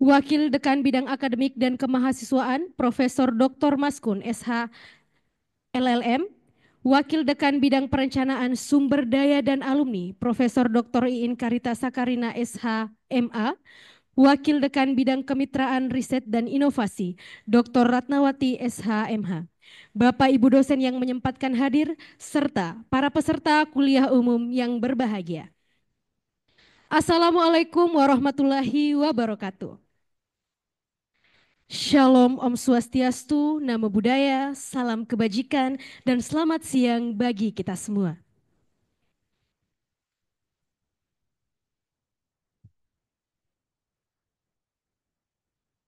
Wakil Dekan Bidang Akademik dan Kemahasiswaan, Profesor Dr. Maskun, SH LLM, Wakil Dekan Bidang Perencanaan Sumber Daya dan Alumni, Profesor Dr. Iin Karita Sakarina, SH MA, Wakil Dekan Bidang Kemitraan Riset dan Inovasi, Dr. Ratnawati, SH MH. Bapak Ibu dosen yang menyempatkan hadir, serta para peserta kuliah umum yang berbahagia. Assalamualaikum warahmatullahi wabarakatuh. Shalom Om Swastiastu, Namo Buddhaya, salam kebajikan, dan selamat siang bagi kita semua.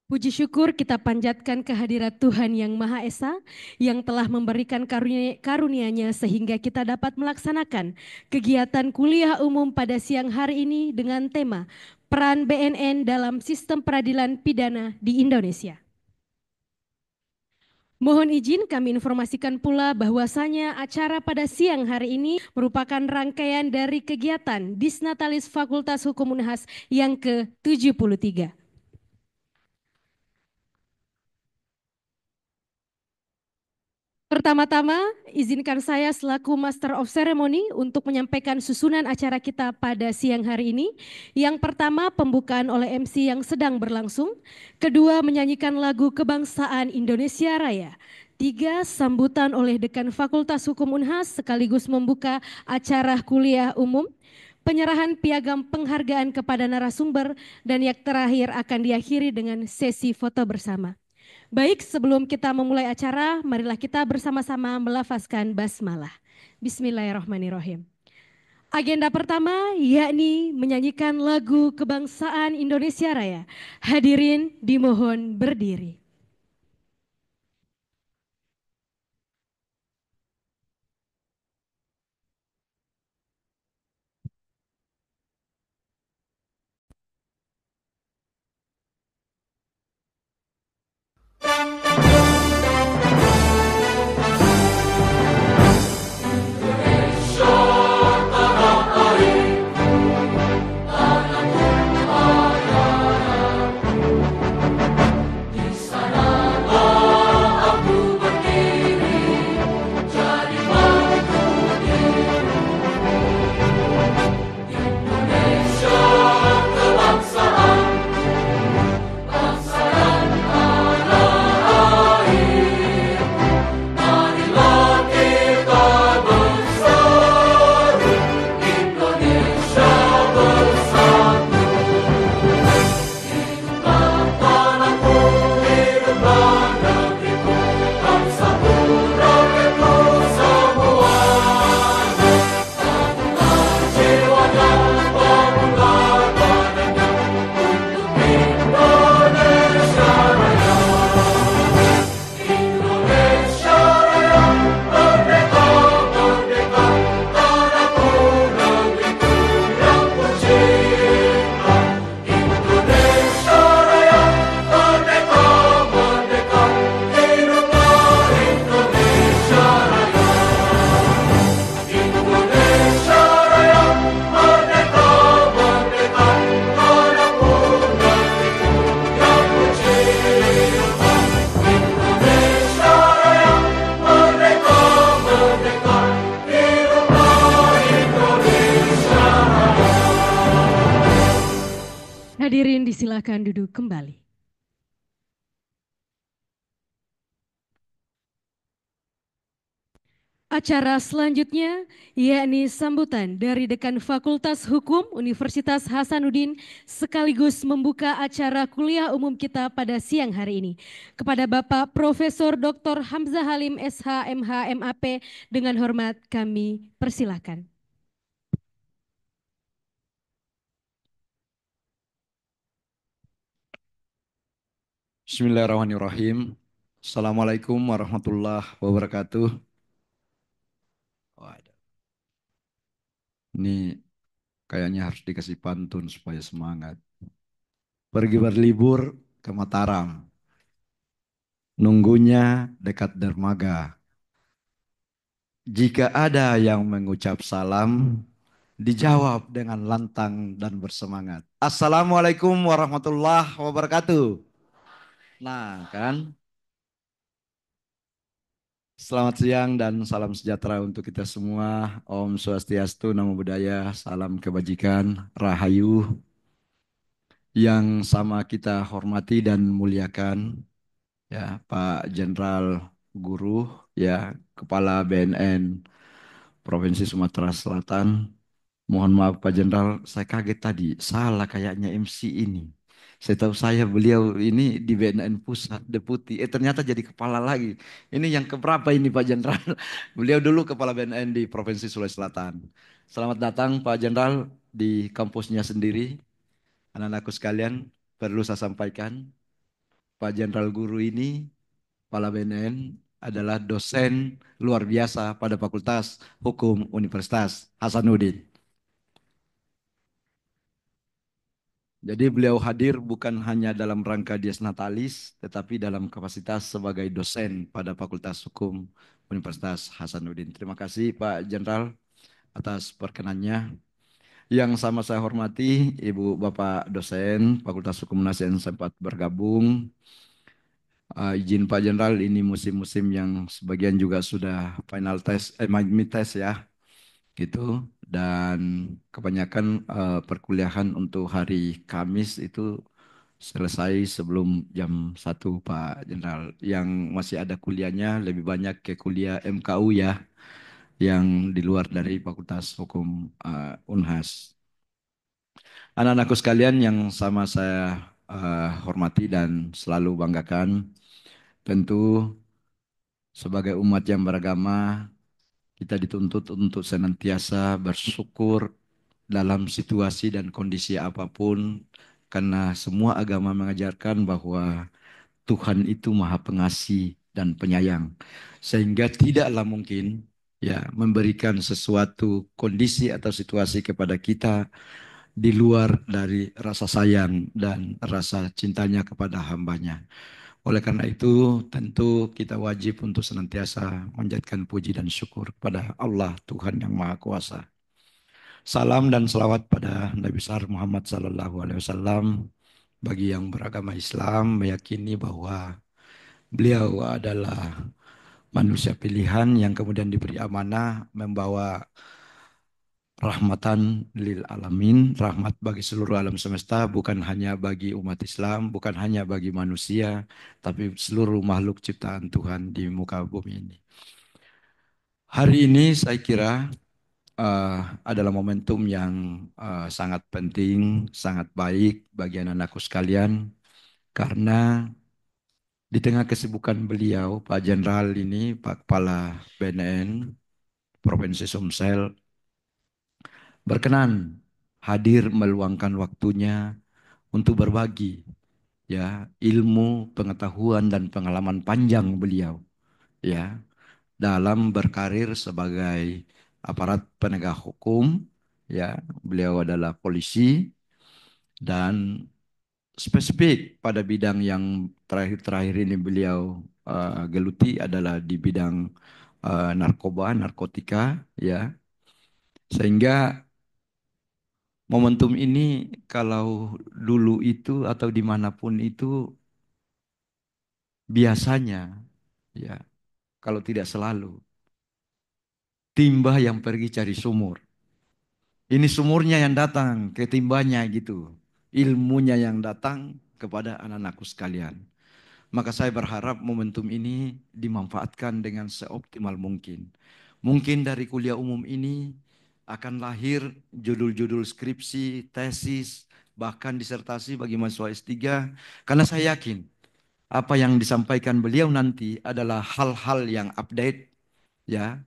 Puji syukur kita panjatkan kehadirat Tuhan Yang Maha Esa yang telah memberikan karunia-Nya sehingga kita dapat melaksanakan kegiatan kuliah umum pada siang hari ini dengan tema Peran BNN dalam Sistem Peradilan Pidana di Indonesia. Mohon izin kami informasikan pula bahwasanya acara pada siang hari ini merupakan rangkaian dari kegiatan Disnatalis Fakultas Hukum Unhas yang ke-73. Pertama-tama, izinkan saya selaku Master of Ceremony untuk menyampaikan susunan acara kita pada siang hari ini. Yang pertama, pembukaan oleh MC yang sedang berlangsung. Kedua, menyanyikan lagu Kebangsaan Indonesia Raya. Tiga, sambutan oleh Dekan Fakultas Hukum Unhas sekaligus membuka acara kuliah umum. Penyerahan piagam penghargaan kepada narasumber dan yang terakhir akan diakhiri dengan sesi foto bersama. Baik, sebelum kita memulai acara, marilah kita bersama-sama melafazkan basmalah. Bismillahirrahmanirrahim. Agenda pertama yakni menyanyikan lagu Kebangsaan Indonesia Raya. Hadirin dimohon berdiri. Hadirin disilakan duduk kembali. Acara selanjutnya yakni sambutan dari Dekan Fakultas Hukum Universitas Hasanuddin sekaligus membuka acara kuliah umum kita pada siang hari ini. Kepada Bapak Profesor Dr. Hamzah Halim SH MH MAP dengan hormat kami persilahkan. Bismillahirrahmanirrahim. Assalamualaikum warahmatullahi wabarakatuh. Waduh, ini kayaknya harus dikasih pantun supaya semangat. Pergi berlibur ke Mataram, nunggunya dekat dermaga. Jika ada yang mengucap salam, Dijawab dengan lantang dan bersemangat. Assalamualaikum warahmatullahi wabarakatuh. Nah, kan? Selamat siang dan salam sejahtera untuk kita semua. Om Swastiastu, Namo Buddhaya, salam kebajikan, Rahayu yang sama kita hormati dan muliakan ya Pak Jenderal Guru ya Kepala BNN Provinsi Sumatera Selatan. Mohon maaf Pak Jenderal, saya kaget tadi. Salah kayaknya MC ini. Saya tahu beliau ini di BNN Pusat Deputi. Ternyata jadi kepala lagi. Ini yang keberapa ini Pak Jenderal? Beliau dulu kepala BNN di Provinsi Sulawesi Selatan. Selamat datang Pak Jenderal di kampusnya sendiri. Anak-anakku sekalian, perlu saya sampaikan, Pak Jenderal Guru ini, kepala BNN, adalah dosen luar biasa pada Fakultas Hukum Universitas Hasanuddin. Jadi beliau hadir bukan hanya dalam rangka Dies Natalis, tetapi dalam kapasitas sebagai dosen pada Fakultas Hukum Universitas Hasanuddin. Terima kasih Pak Jenderal atas perkenannya. Yang sama saya hormati Ibu Bapak dosen Fakultas Hukum UNAS yang sempat bergabung. Izin Pak Jenderal, ini musim-musim yang sebagian juga sudah final test, mid test ya, gitu. Dan kebanyakan perkuliahan untuk hari Kamis itu selesai sebelum jam 1 Pak Jenderal. Yang masih ada kuliahnya lebih banyak ke kuliah MKU ya, yang di luar dari Fakultas Hukum Unhas. Anak-anakku sekalian yang sama saya hormati dan selalu banggakan, tentu sebagai umat yang beragama, kita dituntut untuk senantiasa bersyukur dalam situasi dan kondisi apapun, karena semua agama mengajarkan bahwa Tuhan itu Maha Pengasih dan Penyayang, sehingga tidaklah mungkin ya memberikan sesuatu kondisi atau situasi kepada kita di luar dari rasa sayang dan rasa cintanya kepada hambanya. Oleh karena itu, tentu kita wajib untuk senantiasa menjadikan puji dan syukur kepada Allah Tuhan yang Maha Kuasa. Salam dan selawat pada Nabi besar Muhammad Sallallahu Alaihi Wasallam. Bagi yang beragama Islam meyakini bahwa beliau adalah manusia pilihan yang kemudian diberi amanah membawa rahmatan lil alamin, rahmat bagi seluruh alam semesta, bukan hanya bagi umat Islam, bukan hanya bagi manusia, tapi seluruh makhluk ciptaan Tuhan di muka bumi ini. Hari ini saya kira adalah momentum yang sangat penting, sangat baik bagi anak-anakku sekalian, karena di tengah kesibukan beliau, Pak Jenderal ini, Pak Kepala BNN Provinsi Sumsel, berkenan hadir meluangkan waktunya untuk berbagi ya ilmu, pengetahuan dan pengalaman panjang beliau ya dalam berkarir sebagai aparat penegak hukum ya. Beliau adalah polisi dan spesifik pada bidang yang terakhir-terakhir ini beliau geluti adalah di bidang narkoba, narkotika ya. Sehingga momentum ini kalau dulu itu atau dimanapun itu biasanya ya kalau tidak selalu timba yang pergi cari sumur. Ini sumurnya yang datang ke timbanya gitu. Ilmunya yang datang kepada anak-anakku sekalian. Maka saya berharap momentum ini dimanfaatkan dengan seoptimal mungkin. Mungkin dari kuliah umum ini akan lahir judul-judul skripsi, tesis, bahkan disertasi bagi mahasiswa S3. Karena saya yakin apa yang disampaikan beliau nanti adalah hal-hal yang update ya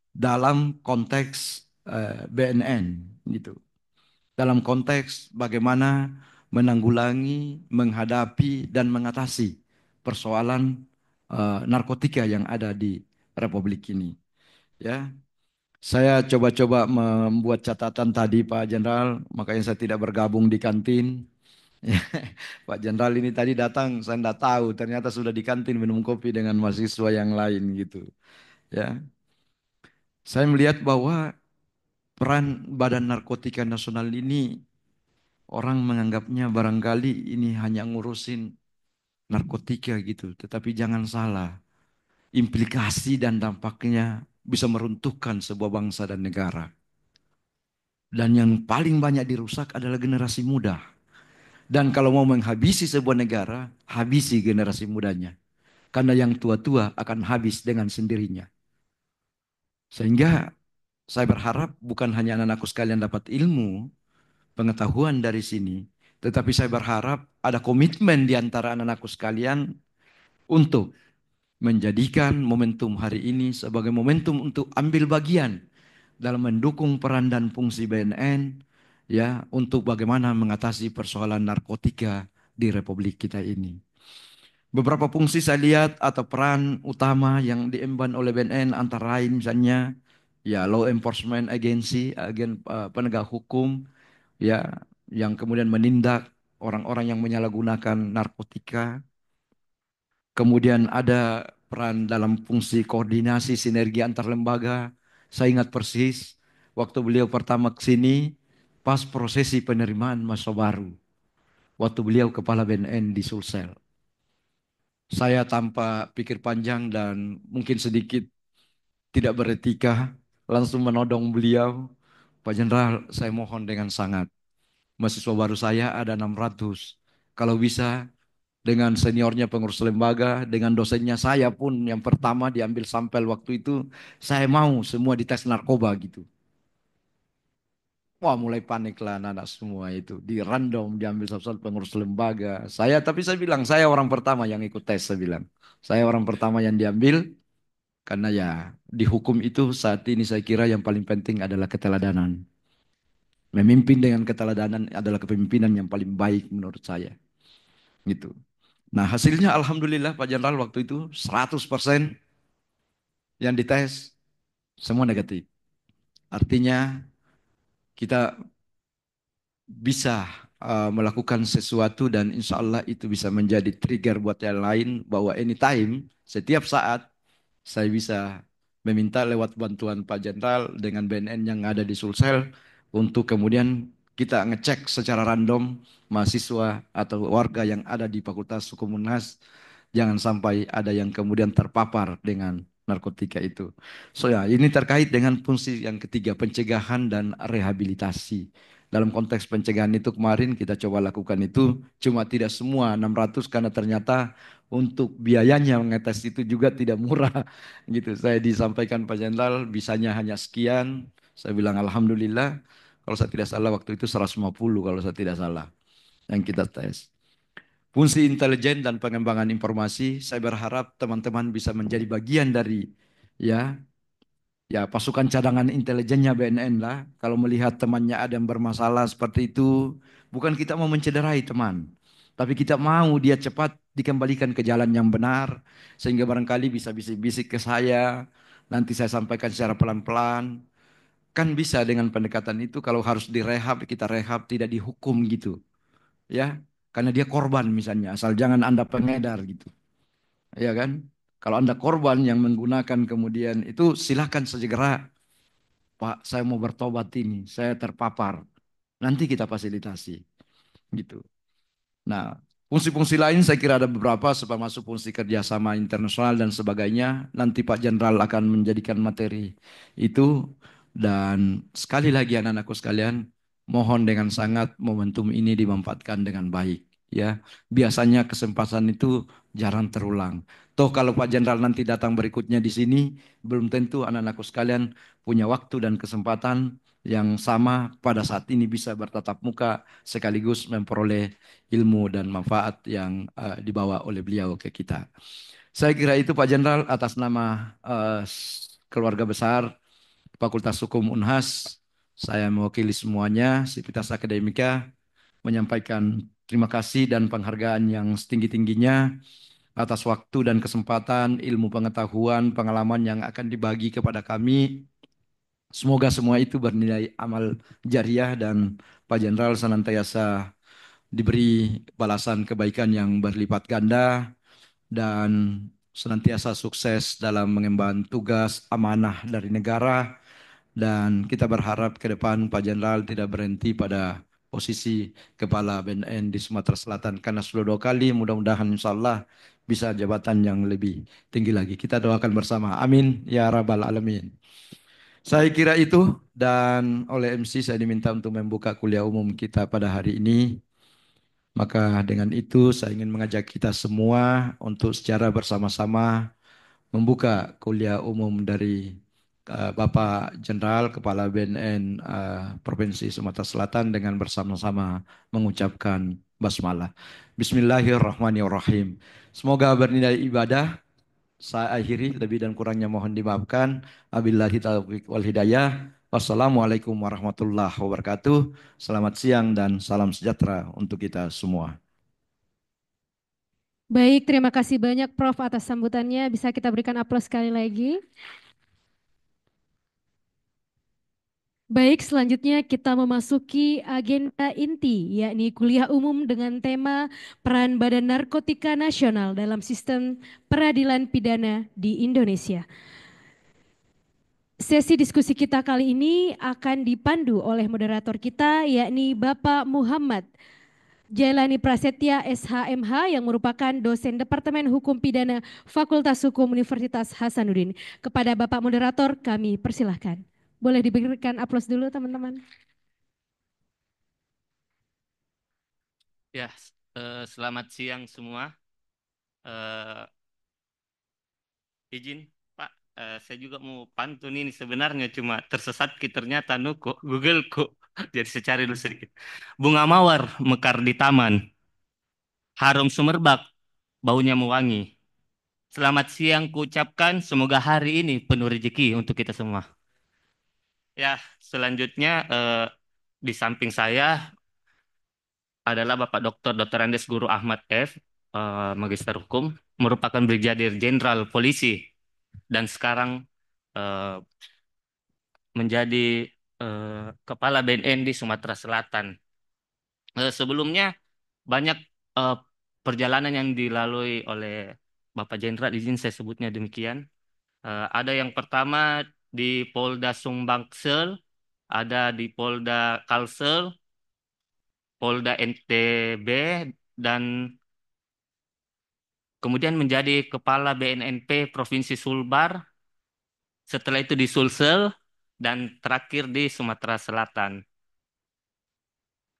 dalam konteks BNN gitu. Dalam konteks bagaimana menanggulangi, menghadapi dan mengatasi persoalan narkotika yang ada di Republik ini. Ya, saya coba-coba membuat catatan tadi Pak Jenderal, makanya saya tidak bergabung di kantin. Pak Jenderal ini tadi datang, saya tidak tahu, ternyata sudah di kantin minum kopi dengan mahasiswa yang lain gitu. Ya, saya melihat bahwa peran Badan Narkotika Nasional ini orang menganggapnya barangkali ini hanya ngurusin narkotika gitu. Tetapi jangan salah, implikasi dan dampaknya bisa meruntuhkan sebuah bangsa dan negara. Dan yang paling banyak dirusak adalah generasi muda. Dan kalau mau menghabisi sebuah negara, habisi generasi mudanya. Karena yang tua-tua akan habis dengan sendirinya. Sehingga saya berharap bukan hanya anak-anakku sekalian dapat ilmu, pengetahuan dari sini. Tetapi saya berharap ada komitmen di antara anak-anakku sekalian untuk menjadikan momentum hari ini sebagai momentum untuk ambil bagian dalam mendukung peran dan fungsi BNN ya untuk bagaimana mengatasi persoalan narkotika di Republik kita ini. Beberapa fungsi saya lihat atau peran utama yang diemban oleh BNN antara lain misalnya ya law enforcement agency, agen penegak hukum ya yang kemudian menindak orang-orang yang menyalahgunakan narkotika. Kemudian ada peran dalam fungsi koordinasi sinergi antar lembaga. Saya ingat persis waktu beliau pertama ke sini pas prosesi penerimaan mahasiswa baru. Waktu beliau kepala BNN di Sulsel. Saya tanpa pikir panjang dan mungkin sedikit tidak beretika langsung menodong beliau. Pak Jenderal, saya mohon dengan sangat. Mahasiswa baru saya ada 600. Kalau bisa dengan seniornya pengurus lembaga, dengan dosennya saya pun yang pertama diambil sampel waktu itu, saya mau semua dites narkoba gitu. Wah mulai panik lah anak-anak semua itu. Di random diambil satu-satu pengurus lembaga. Tapi saya bilang, saya orang pertama yang ikut tes, saya bilang. Saya orang pertama yang diambil, karena ya di hukum itu saat ini saya kira yang paling penting adalah keteladanan. Memimpin dengan keteladanan adalah kepemimpinan yang paling baik menurut saya. Gitu. Nah hasilnya Alhamdulillah Pak Jenderal waktu itu 100% yang dites semua negatif. Artinya kita bisa melakukan sesuatu dan insya Allah itu bisa menjadi trigger buat yang lain bahwa anytime, setiap saat saya bisa meminta lewat bantuan Pak Jenderal dengan BNN yang ada di Sulsel untuk kemudian kita ngecek secara random mahasiswa atau warga yang ada di Fakultas Hukum Unhas jangan sampai ada yang kemudian terpapar dengan narkotika itu. So ya, ini terkait dengan fungsi yang ketiga, pencegahan dan rehabilitasi. Dalam konteks pencegahan itu kemarin kita coba lakukan itu, cuma tidak semua 600 karena ternyata untuk biayanya mengetes itu juga tidak murah gitu. Saya disampaikan Pak Jenderal bisanya hanya sekian. Saya bilang alhamdulillah. Kalau saya tidak salah waktu itu 150 kalau saya tidak salah yang kita tes. Fungsi intelijen dan pengembangan informasi, saya berharap teman-teman bisa menjadi bagian dari ya ya pasukan cadangan intelijennya BNN lah. Kalau melihat temannya ada yang bermasalah seperti itu, bukan kita mau mencederai teman, tapi kita mau dia cepat dikembalikan ke jalan yang benar, sehingga barangkali bisa bisik-bisik ke saya, nanti saya sampaikan secara pelan-pelan. Kan bisa dengan pendekatan itu kalau harus direhab, kita rehab, tidak dihukum gitu. Ya, karena dia korban misalnya, asal jangan Anda pengedar gitu. Ya kan? Kalau Anda korban yang menggunakan kemudian itu silahkan segera Pak, saya mau bertobat ini, saya terpapar. Nanti kita fasilitasi, gitu. Nah, fungsi-fungsi lain saya kira ada beberapa, termasuk fungsi kerjasama internasional dan sebagainya. Nanti Pak Jenderal akan menjadikan materi itu. Dan sekali lagi anak-anakku sekalian, mohon dengan sangat momentum ini dimanfaatkan dengan baik. Ya, biasanya kesempatan itu jarang terulang. Toh kalau Pak Jenderal nanti datang berikutnya di sini, belum tentu anak-anakku sekalian punya waktu dan kesempatan yang sama pada saat ini bisa bertatap muka sekaligus memperoleh ilmu dan manfaat yang dibawa oleh beliau ke kita. Saya kira itu Pak Jenderal atas nama keluarga besar Fakultas Hukum Unhas, saya mewakili semuanya, Sivitas Akademika, menyampaikan terima kasih dan penghargaan yang setinggi-tingginya atas waktu dan kesempatan, ilmu pengetahuan, pengalaman yang akan dibagi kepada kami. Semoga semua itu bernilai amal jariah dan Pak Jenderal senantiasa diberi balasan kebaikan yang berlipat ganda dan senantiasa sukses dalam mengemban tugas amanah dari negara Dan kita berharap ke depan Pak Jenderal tidak berhenti pada posisi Kepala BNN di Sumatera Selatan. Karena sudah 2 kali, mudah-mudahan insya Allah bisa jabatan yang lebih tinggi lagi. Kita doakan bersama. Amin. Ya Rabbal Alamin. Saya kira itu dan oleh MC saya diminta untuk membuka kuliah umum kita pada hari ini. Maka dengan itu saya ingin mengajak kita semua untuk secara bersama-sama membuka kuliah umum dari Bapak Jenderal Kepala BNN Provinsi Sumatera Selatan dengan bersama-sama mengucapkan basmalah. Bismillahirrahmanirrahim. Semoga bernilai ibadah. Saya akhiri lebih dan kurangnya mohon dimaafkan. Wabillahi taufiq wal hidayah. Wassalamualaikum warahmatullahi wabarakatuh. Selamat siang dan salam sejahtera untuk kita semua. Baik, terima kasih banyak Prof atas sambutannya. Bisa kita berikan aplaus sekali lagi. Baik, selanjutnya kita memasuki agenda inti, yakni kuliah umum dengan tema peran Badan Narkotika Nasional dalam sistem peradilan pidana di Indonesia. Sesi diskusi kita kali ini akan dipandu oleh moderator kita, yakni Bapak Muhammad Jailani Prasetya SHMH yang merupakan dosen Departemen Hukum Pidana Fakultas Hukum Universitas Hasanuddin. Kepada Bapak moderator kami persilahkan. Boleh diberikan aplaus dulu teman-teman. Ya, selamat siang semua. Eh, izin Pak, saya juga mau pantun ini sebenarnya cuma tersesat ternyata kok Google kok. Jadi saya cari dulu sedikit. Bunga mawar mekar di taman, harum sumerbak, baunya mewangi. Selamat siang kuucapkan, semoga hari ini penuh rezeki untuk kita semua. Ya, selanjutnya di samping saya adalah Bapak Dr. Andes Guru Ahmad F, Magister Hukum, merupakan Brigadir Jenderal Polisi dan sekarang eh, menjadi Kepala BNN di Sumatera Selatan. Sebelumnya banyak eh, perjalanan yang dilalui oleh Bapak Jenderal, izin saya sebutnya demikian. Ada yang pertama di Polda Sumbangsel, ada di Polda Kalsel, Polda NTB, dan kemudian menjadi Kepala BNNP Provinsi Sulbar, setelah itu di Sulsel, dan terakhir di Sumatera Selatan.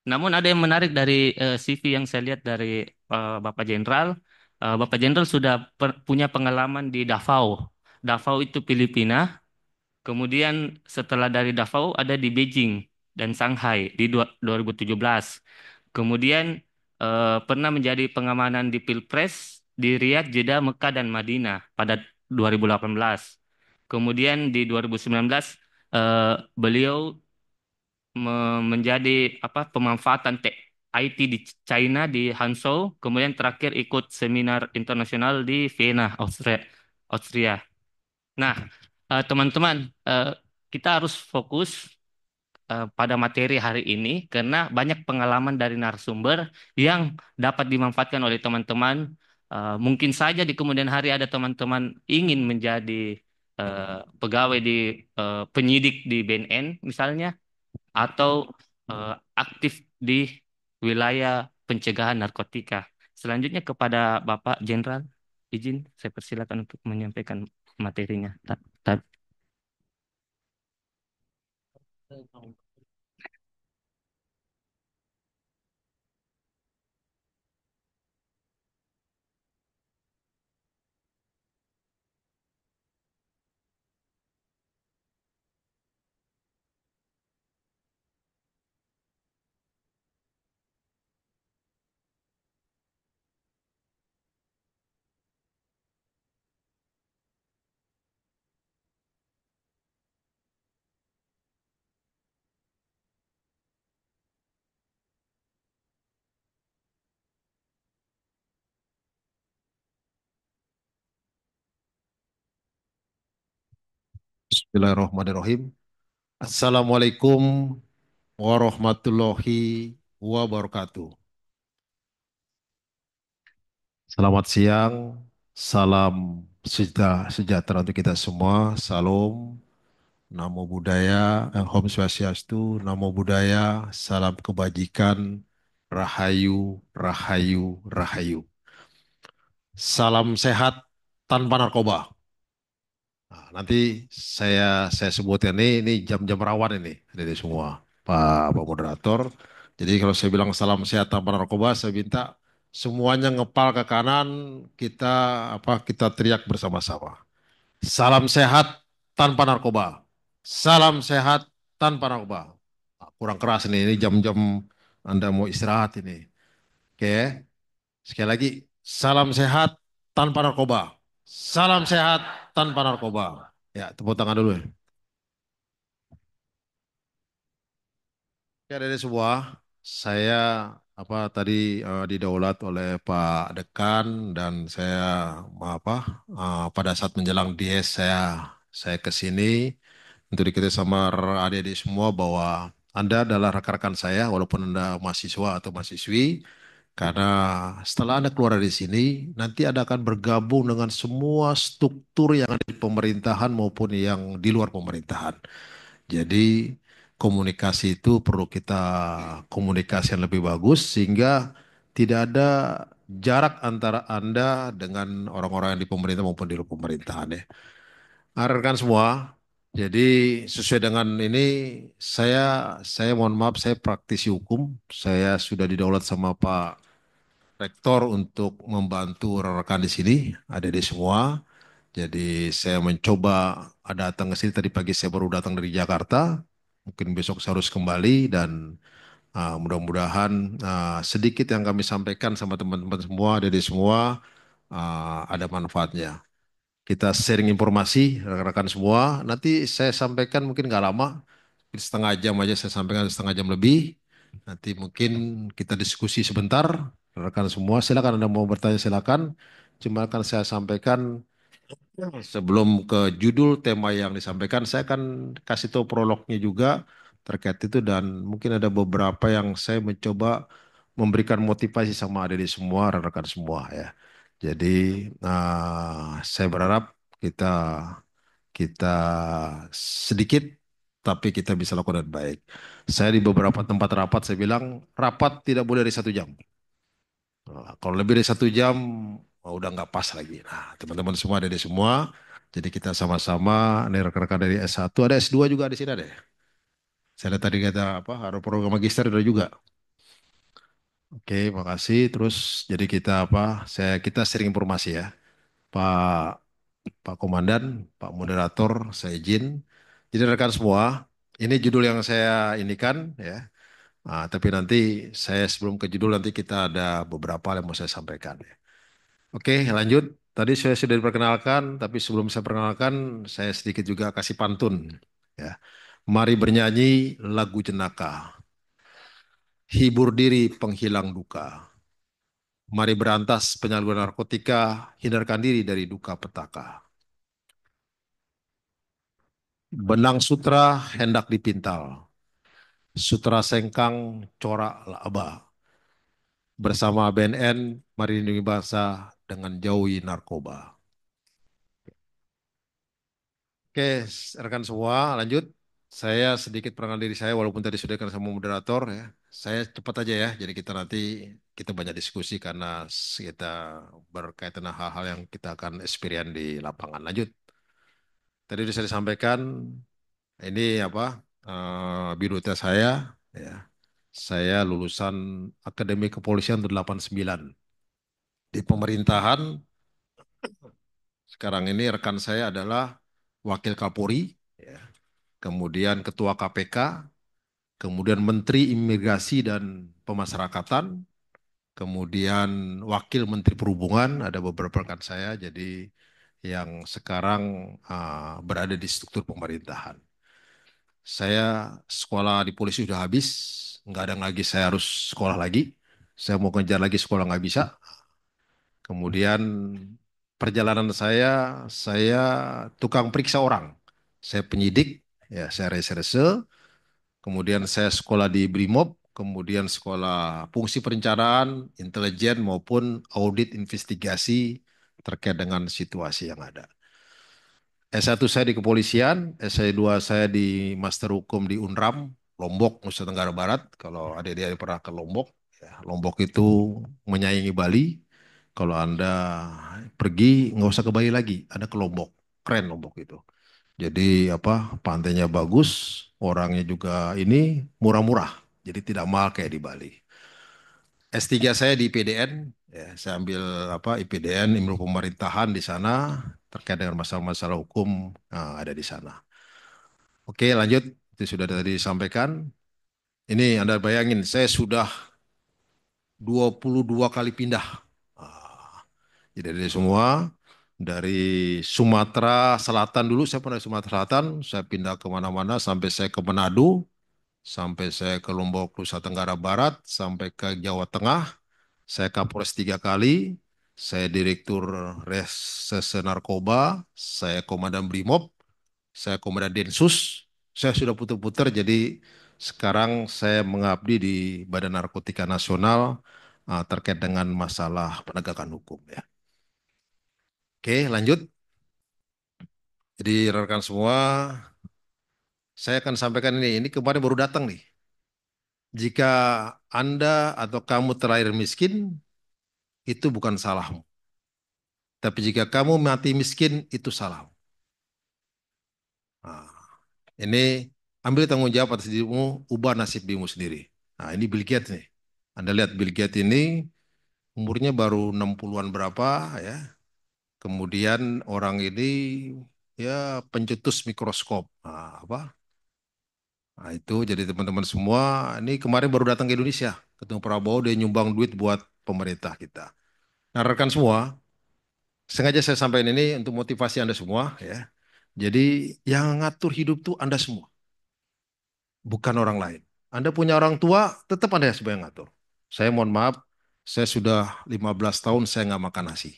Namun ada yang menarik dari CV yang saya lihat dari Bapak Jenderal. Bapak Jenderal sudah punya pengalaman di Davao. Davao itu Filipina. Kemudian setelah dari Davao ada di Beijing dan Shanghai di 2017. Kemudian pernah menjadi pengamanan di Pilpres di Riyadh, Jeddah, Mekah, dan Madinah pada 2018. Kemudian di 2019 beliau menjadi pemanfaatan IT di China di Hangzhou, kemudian terakhir ikut seminar internasional di Vienna, Austria. Austria. Nah, teman-teman, kita harus fokus pada materi hari ini karena banyak pengalaman dari narasumber yang dapat dimanfaatkan oleh teman-teman. Mungkin saja di kemudian hari ada teman-teman ingin menjadi pegawai di penyidik di BNN misalnya atau aktif di wilayah pencegahan narkotika. Selanjutnya kepada Bapak Jenderal, izin saya persilakan untuk menyampaikan materinya. Bismillahirrahmanirrahim. Assalamualaikum warahmatullahi wabarakatuh. Selamat siang, salam sejahtera untuk kita semua. Salam Namo Buddhaya, Om Swastiastu, Namo Buddhaya, salam kebajikan, Rahayu, Rahayu, Rahayu. Salam sehat tanpa narkoba. Nah, nanti saya sebutkan ini jam-jam rawan ini dari semua Pak Moderator. Jadi kalau saya bilang salam sehat tanpa narkoba, saya minta semuanya ngepal ke kanan, kita kita teriak bersama-sama. Salam sehat tanpa narkoba. Salam sehat tanpa narkoba. Ah, kurang keras ini jam-jam Anda mau istirahat ini. Oke, sekali lagi, salam sehat tanpa narkoba. Salam sehat tanpa narkoba. Ya, tepuk tangan dulu ya. Oke, dari sebuah saya tadi didaulat oleh Pak Dekan dan saya pada saat menjelang dies saya ke sini untuk diketahui sama adik-adik semua bahwa Anda adalah rekan-rekan saya walaupun Anda mahasiswa atau mahasiswi. Karena setelah Anda keluar dari sini, nanti Anda akan bergabung dengan semua struktur yang ada di pemerintahan maupun yang di luar pemerintahan. Jadi komunikasi itu perlu kita komunikasi yang lebih bagus sehingga tidak ada jarak antara Anda dengan orang-orang yang di pemerintah maupun di luar pemerintahan ya. Rekan semua, jadi sesuai dengan ini saya mohon maaf saya praktisi hukum, saya sudah didaulat sama Pak Rektor untuk membantu rekan-rekan di sini, ada di semua. Jadi saya mencoba datang ke sini tadi pagi saya baru datang dari Jakarta. Mungkin besok saya harus kembali dan mudah-mudahan sedikit yang kami sampaikan sama teman-teman semua, ada di semua ada manfaatnya. Kita sharing informasi rekan-rekan semua. Nanti saya sampaikan mungkin nggak lama, setengah jam aja saya sampaikan setengah jam lebih. Nanti mungkin kita diskusi sebentar, rekan semua. Silakan Anda mau bertanya silakan. Cuma akan saya sampaikan sebelum ke judul tema yang disampaikan, saya akan kasih tahu prolognya juga terkait itu dan mungkin ada beberapa yang saya mencoba memberikan motivasi sama adik semua, rekan-rekan semua ya. Jadi saya berharap kita kita sedikit tapi kita bisa lakukan dengan baik. Saya di beberapa tempat rapat saya bilang rapat tidak boleh dari 1 jam. Nah, kalau lebih dari 1 jam udah nggak pas lagi. Nah, teman-teman semua ada di semua. Jadi kita sama-sama, ini rekan-rekan dari S1, ada S2 juga di sini ada ya. Saya lihat tadi kata ada program magister ada juga. Oke, makasih. Terus jadi kita sharing informasi ya. Pak Pak Komandan, Pak Moderator, saya izin. Jadi rekan semua, ini judul yang saya inikan ya. Tapi nanti saya sebelum ke judul nanti kita ada beberapa hal yang mau saya sampaikan ya. Oke, lanjut. Tadi saya sudah diperkenalkan, tapi sebelum saya perkenalkan, saya sedikit juga kasih pantun. Ya, mari bernyanyi lagu jenaka, hibur diri penghilang duka. Mari berantas penyalahgunaan narkotika, hindarkan diri dari duka petaka. Benang sutra hendak dipintal, sutra sengkang corak laba. Bersama BNN, mari lindungi bangsa dengan jauhi narkoba. Oke, rekan semua, lanjut. Saya sedikit perkenalkan diri saya, walaupun tadi sudah sama moderator ya. Saya cepat aja ya, jadi kita nanti kita banyak diskusi karena kita berkaitan dengan hal-hal yang kita akan experience di lapangan. Lanjut. Tadi sudah saya sampaikan, ini biodata saya, ya. Saya lulusan Akademi Kepolisian 89. Di pemerintahan, sekarang ini rekan saya adalah Wakil Kapolri, ya. Kemudian Ketua KPK, kemudian Menteri Imigrasi dan Pemasyarakatan, kemudian Wakil Menteri Perhubungan, ada beberapa rekan saya, jadi yang sekarang berada di struktur pemerintahan. Saya sekolah di polisi sudah habis, nggak ada lagi saya harus sekolah lagi. Saya mau kejar lagi sekolah nggak bisa. Kemudian perjalanan saya tukang periksa orang. Saya penyidik, ya saya reserse. Kemudian saya sekolah di Brimob, kemudian sekolah fungsi perencanaan, intelijen maupun audit investigasi terkait dengan situasi yang ada. S1 saya di kepolisian, S2 saya di Master Hukum di Unram, Lombok, Nusa Tenggara Barat. Kalau adik-adik pernah ke Lombok, ya, Lombok itu menyaingi Bali. Kalau Anda pergi, nggak usah ke Bali lagi, Anda ke Lombok. Keren Lombok itu. Jadi apa, pantainya bagus, orangnya juga ini murah-murah. Jadi tidak mahal kayak di Bali. S3 saya di IPDN, ya, saya ambil apa IPDN, ilmu pemerintahan di sana terkait dengan masalah-masalah hukum ada di sana. Oke, lanjut. Itu sudah tadi disampaikan. Ini Anda bayangin, saya sudah 22 kali pindah. Ah, jadi dari semua, dari Sumatera Selatan dulu, saya pernah di Sumatera Selatan, saya pindah kemana-mana sampai saya ke Manado, sampai saya ke Lombok, Nusa Tenggara Barat, sampai ke Jawa Tengah. Saya Kapolres 3 kali, saya Direktur Reserse Narkoba, saya Komandan Brimob, saya Komandan Densus. Saya sudah putar-putar, jadi sekarang saya mengabdi di Badan Narkotika Nasional terkait dengan masalah penegakan hukum. Ya. Oke, lanjut. Jadi rekan semua, saya akan sampaikan ini. Ini kemarin baru datang nih. Jika Anda atau kamu terlahir miskin, itu bukan salahmu. Tapi jika kamu mati miskin, itu salah. Nah, ini ambil tanggung jawab atas dirimu, ubah nasib dirimu sendiri. Nah, ini Bill Gates nih. Anda lihat Bill Gates ini umurnya baru 60-an berapa ya. Kemudian orang ini ya pencetus mikroskop. Nah, apa? Nah, itu jadi teman-teman semua, ini kemarin baru datang ke Indonesia. Ketemu Prabowo, dia nyumbang duit buat pemerintah kita. Nah, rekan semua, sengaja saya sampaikan ini untuk motivasi Anda semua ya. Jadi yang ngatur hidup tuh Anda semua, bukan orang lain. Anda punya orang tua, tetap Anda yang sebagai ngatur. Saya mohon maaf, saya sudah 15 tahun saya nggak makan nasi.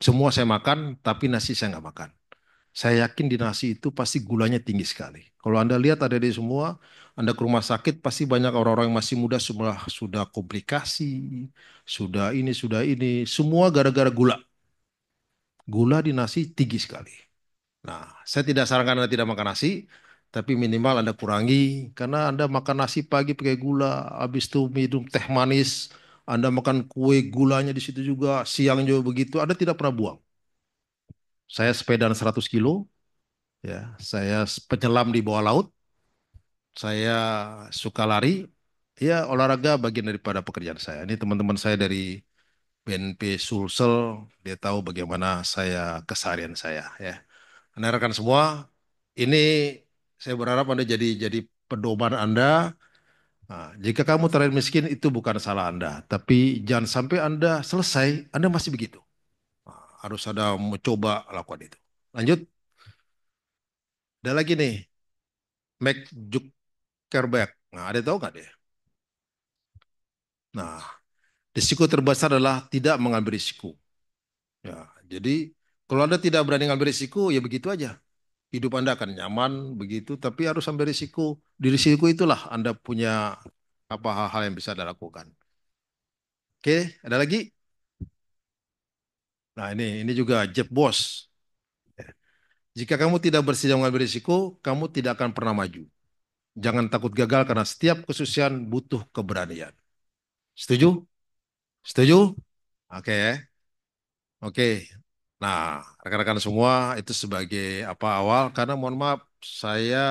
Semua saya makan, tapi nasi saya nggak makan. Saya yakin di nasi itu pasti gulanya tinggi sekali. Kalau Anda lihat ada di semua, Anda ke rumah sakit pasti banyak orang-orang yang masih muda sudah komplikasi, sudah ini, semua gara-gara gula. Gula di nasi tinggi sekali. Nah, saya tidak sarankan Anda tidak makan nasi, tapi minimal Anda kurangi karena Anda makan nasi pagi pakai gula, habis itu minum teh manis, Anda makan kue gulanya di situ juga, siang juga begitu, Anda tidak pernah buang. Saya sepedaan 100 kilo, ya, saya penyelam di bawah laut, saya suka lari, ya olahraga bagian daripada pekerjaan saya. Ini teman-teman saya dari BNP Sulsel, dia tahu bagaimana saya keseharian saya, ya. Anda rekan semua, ini saya berharap Anda jadi pedoman Anda. Nah, jika kamu terlalu miskin itu bukan salah Anda, tapi jangan sampai Anda selesai, Anda masih begitu. Nah, harus ada mencoba lakukan itu. Lanjut, ada lagi nih, Mark Zuckerberg. Nah, ada tahu nggak dia? Nah, risiko terbesar adalah tidak mengambil risiko. Ya, jadi kalau Anda tidak berani mengambil risiko, ya begitu aja. Hidup Anda akan nyaman begitu, tapi harus ambil risiko. Di risiko itulah Anda punya apa hal-hal yang bisa Anda lakukan. Oke, ada lagi? Nah, ini juga Jeff Bos. Jika kamu tidak bersedia mengambil risiko, kamu tidak akan pernah maju. Jangan takut gagal karena setiap kesusahan butuh keberanian. Setuju? Setuju? Oke. Oke. Nah, rekan-rekan semua itu sebagai apa awal karena mohon maaf saya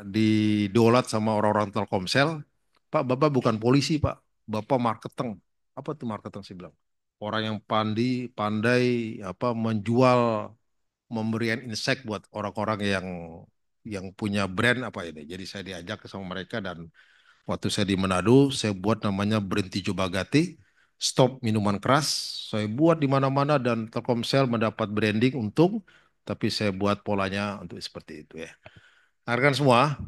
didolat sama orang-orang Telkomsel. Pak, Bapak bukan polisi, Pak. Bapak marketing. Apa tuh marketing sih bilang? Orang yang pandai apa menjual, memberikan insight buat orang-orang yang punya brand apa ini. Jadi saya diajak sama mereka dan waktu saya di Manado, saya buat namanya Berhenti Coba Gati, Stop Minuman Keras. Saya buat di mana-mana dan Telkomsel mendapat branding untung, tapi saya buat polanya untuk seperti itu ya. Nah, rekan semua,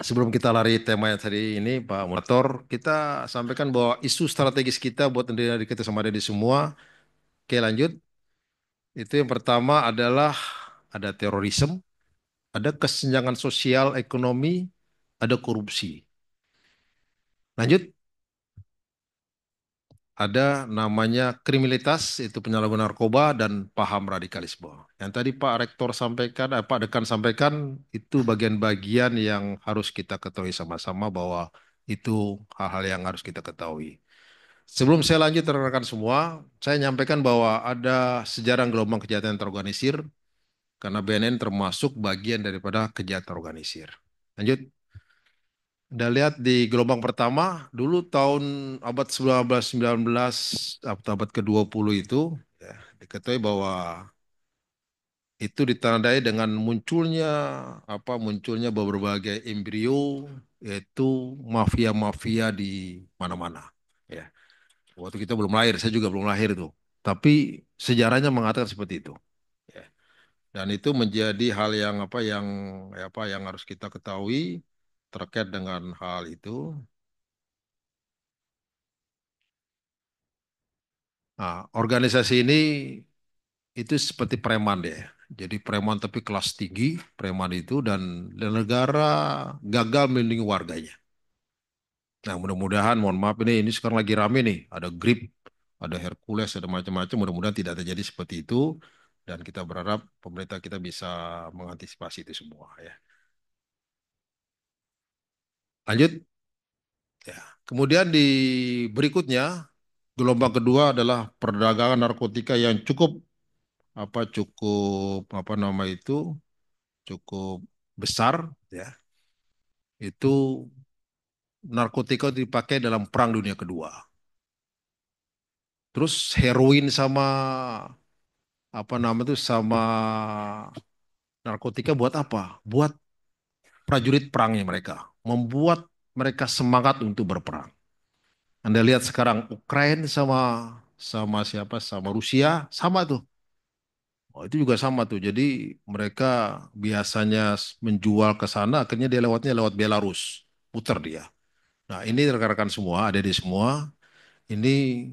sebelum kita lari tema yang tadi ini, Pak Moderator, kita sampaikan bahwa isu strategis kita buat negara kita sama ada di semua. Oke, lanjut. Itu yang pertama adalah ada terorisme, ada kesenjangan sosial, ekonomi, ada korupsi. Lanjut. ada namanya kriminalitas, itu penyalahgunaan narkoba dan paham radikalisme. Yang tadi Pak Rektor sampaikan, Pak Dekan sampaikan, itu bagian-bagian yang harus kita ketahui sama-sama bahwa itu hal-hal yang harus kita ketahui. Sebelum saya lanjut rekan-rekan semua, saya nyampaikan bahwa ada sejarah gelombang kejahatan terorganisir, karena BNN termasuk bagian daripada kejahatan organisir. Lanjut. Anda lihat di gelombang pertama, dulu tahun abad 19, 19 atau abad ke-20 itu, ya, diketahui bahwa itu ditandai dengan munculnya berbagai embrio, yaitu mafia-mafia di mana-mana. Ya, waktu kita belum lahir, saya juga belum lahir itu. Tapi sejarahnya mengatakan seperti itu. Ya. Dan itu menjadi hal yang yang harus kita ketahui terkait dengan hal itu. Nah, organisasi ini itu seperti preman deh. Jadi preman tapi kelas tinggi, preman itu dan negara gagal melindungi warganya. Nah, mudah-mudahan, mohon maaf ini sekarang lagi rame nih, ada Grip, ada Hercules, ada macam-macam. Mudah-mudahan tidak terjadi seperti itu dan kita berharap pemerintah kita bisa mengantisipasi itu semua ya. Lanjut ya. Kemudian di berikutnya gelombang kedua adalah perdagangan narkotika yang cukup apa nama itu cukup besar ya. Itu narkotika dipakai dalam Perang Dunia Kedua. Terus heroin sama apa nama itu sama narkotika buat apa? Buat prajurit perangnya mereka, membuat mereka semangat untuk berperang. Anda lihat sekarang Ukraina sama sama siapa? Sama Rusia sama tuh. Oh, itu juga sama tuh. Jadi mereka biasanya menjual ke sana, akhirnya dia lewatnya lewat Belarus, putar dia. Nah, ini rekan-rekan semua, ada di semua. Ini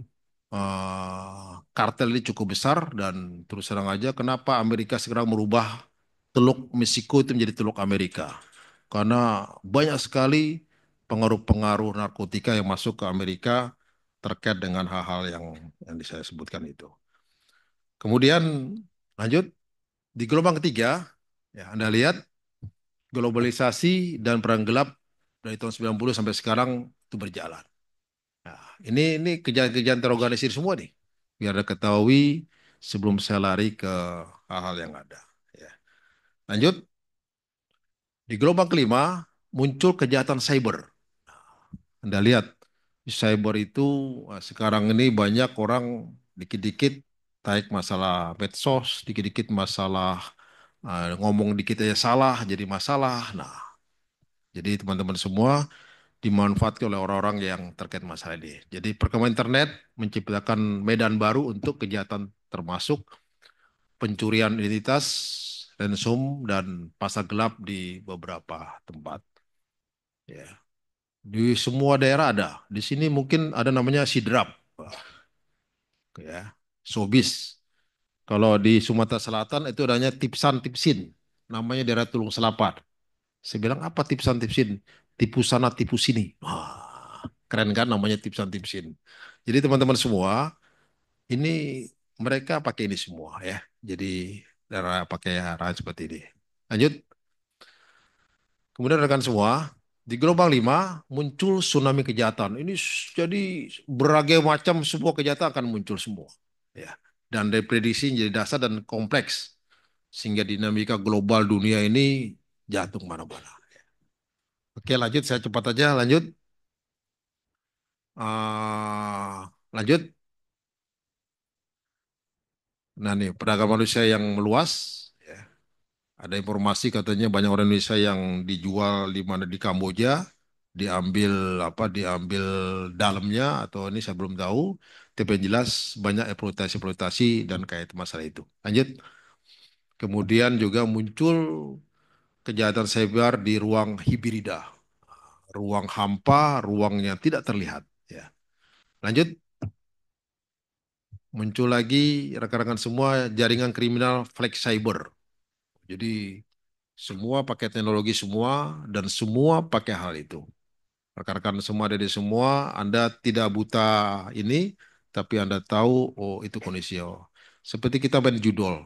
kartel ini cukup besar dan terus terang aja kenapa Amerika sekarang merubah Teluk Meksiko itu menjadi Teluk Amerika. Karena banyak sekali pengaruh-pengaruh narkotika yang masuk ke Amerika terkait dengan hal-hal yang saya sebutkan itu. Kemudian lanjut di gelombang ketiga, ya Anda lihat globalisasi dan perang gelap dari tahun 90 sampai sekarang itu berjalan. Nah, ini kejadian-kejadian terorganisir semua nih. Biar Anda ketahui sebelum saya lari ke hal-hal yang ada. Ya. Lanjut, di gelombang kelima muncul kejahatan cyber. Anda lihat, di cyber itu sekarang ini banyak orang dikit-dikit tarik masalah medsos, dikit-dikit masalah ngomong dikit aja salah jadi masalah. Nah, jadi teman-teman semua dimanfaatkan oleh orang-orang yang terkait masalah ini. Jadi perkembangan internet menciptakan medan baru untuk kejahatan termasuk pencurian identitas, ransom, dan pasar gelap di beberapa tempat. Ya. Di semua daerah ada. Di sini mungkin ada namanya sidrap, ya, sobis. Kalau di Sumatera Selatan itu adanya tipsan tipsin, namanya daerah Tulung Selapan. Saya bilang apa tipsan tipsin? Tipu sana tipu sini. Wah, keren kan namanya tipsan tipsin. Jadi teman-teman semua ini mereka pakai ini semua ya. Jadi daerah pakai arah seperti ini. Lanjut. Kemudian rekan semua, di gelombang 5 muncul tsunami kejahatan. Ini jadi berbagai macam sebuah kejahatan akan muncul semua. Ya. Dan diprediksi jadi dasar dan kompleks. Sehingga dinamika global dunia ini jatuh mana-mana. Oke lanjut, saya cepat aja lanjut. Lanjut. Nah nih, perdagangan manusia yang meluas. Ya. Ada informasi katanya banyak orang Indonesia yang dijual di mana di Kamboja, diambil diambil dalamnya atau ini saya belum tahu. Tapi yang jelas banyak eksploitasi-eksploitasi dan kayak masalah itu. Lanjut. Kemudian juga muncul kejahatan cyber di ruang hibrida, ruang hampa, ruang yang tidak terlihat. Ya. Lanjut. Muncul lagi rekan-rekan semua jaringan kriminal flex cyber. Jadi semua pakai teknologi semua dan semua pakai hal itu. Rekan-rekan semua ada di semua, Anda tidak buta ini, tapi Anda tahu, oh itu kondisi. Oh. Seperti kita main judol,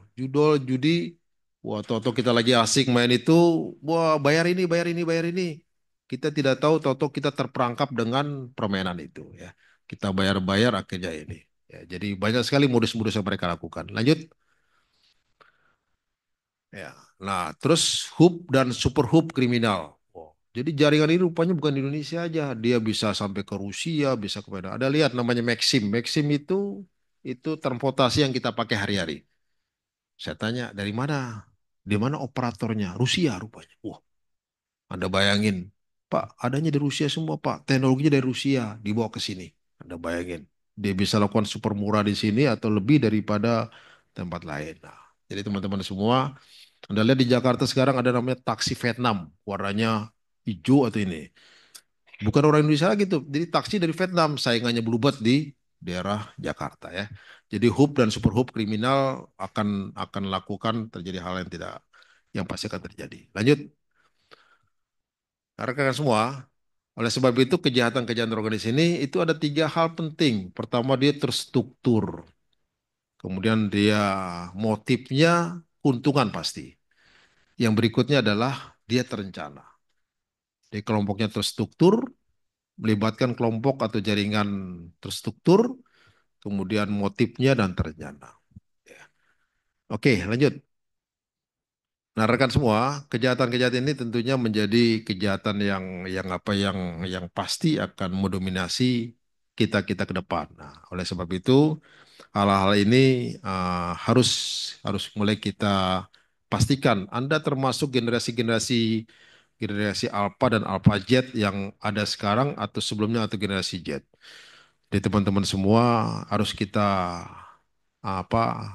judi, wah, toto kita lagi asik main itu, wah bayar ini, bayar ini, bayar ini. Kita tidak tahu, toto kita terperangkap dengan permainan itu, ya. Kita bayar-bayar akhirnya ini. Ya, jadi banyak sekali modus-modus yang mereka lakukan. Lanjut. Ya. Nah, terus hub dan super hub kriminal. Oh, jadi jaringan ini rupanya bukan di Indonesia aja, dia bisa sampai ke Rusia, bisa ke mana. Ada lihat namanya Maxim. Maxim itu transportasi yang kita pakai hari-hari. Saya tanya dari mana? Di mana operatornya? Rusia rupanya. Wah, Anda bayangin, Pak, adanya di Rusia semua, Pak. Teknologinya dari Rusia dibawa ke sini. Anda bayangin, dia bisa lakukan super murah di sini atau lebih daripada tempat lain. Nah, jadi teman-teman semua, Anda lihat di Jakarta sekarang ada namanya taksi Vietnam, warnanya hijau atau ini. Bukan orang Indonesia lagi tuh, jadi taksi dari Vietnam, saingannya Bluebird di daerah Jakarta ya. Jadi hub dan super hub kriminal akan lakukan terjadi hal yang tidak yang pasti akan terjadi. Lanjut, rekan-rekan semua. Oleh sebab itu kejahatan-kejahatan organisasi ini itu ada tiga hal penting. Pertama dia terstruktur, kemudian dia motifnya keuntungan pasti. Yang berikutnya adalah dia terencana. Jadi kelompoknya terstruktur, melibatkan kelompok atau jaringan terstruktur, kemudian motifnya dan terencana. Ya. Oke, lanjut. Nah, rekan semua, kejahatan-kejahatan ini tentunya menjadi kejahatan yang pasti akan mendominasi kita-kita ke depan. Nah, oleh sebab itu, hal-hal ini harus harus mulai kita pastikan Anda termasuk generasi Alpha dan Alpha Z yang ada sekarang atau sebelumnya atau generasi Z. Jadi teman-teman semua harus kita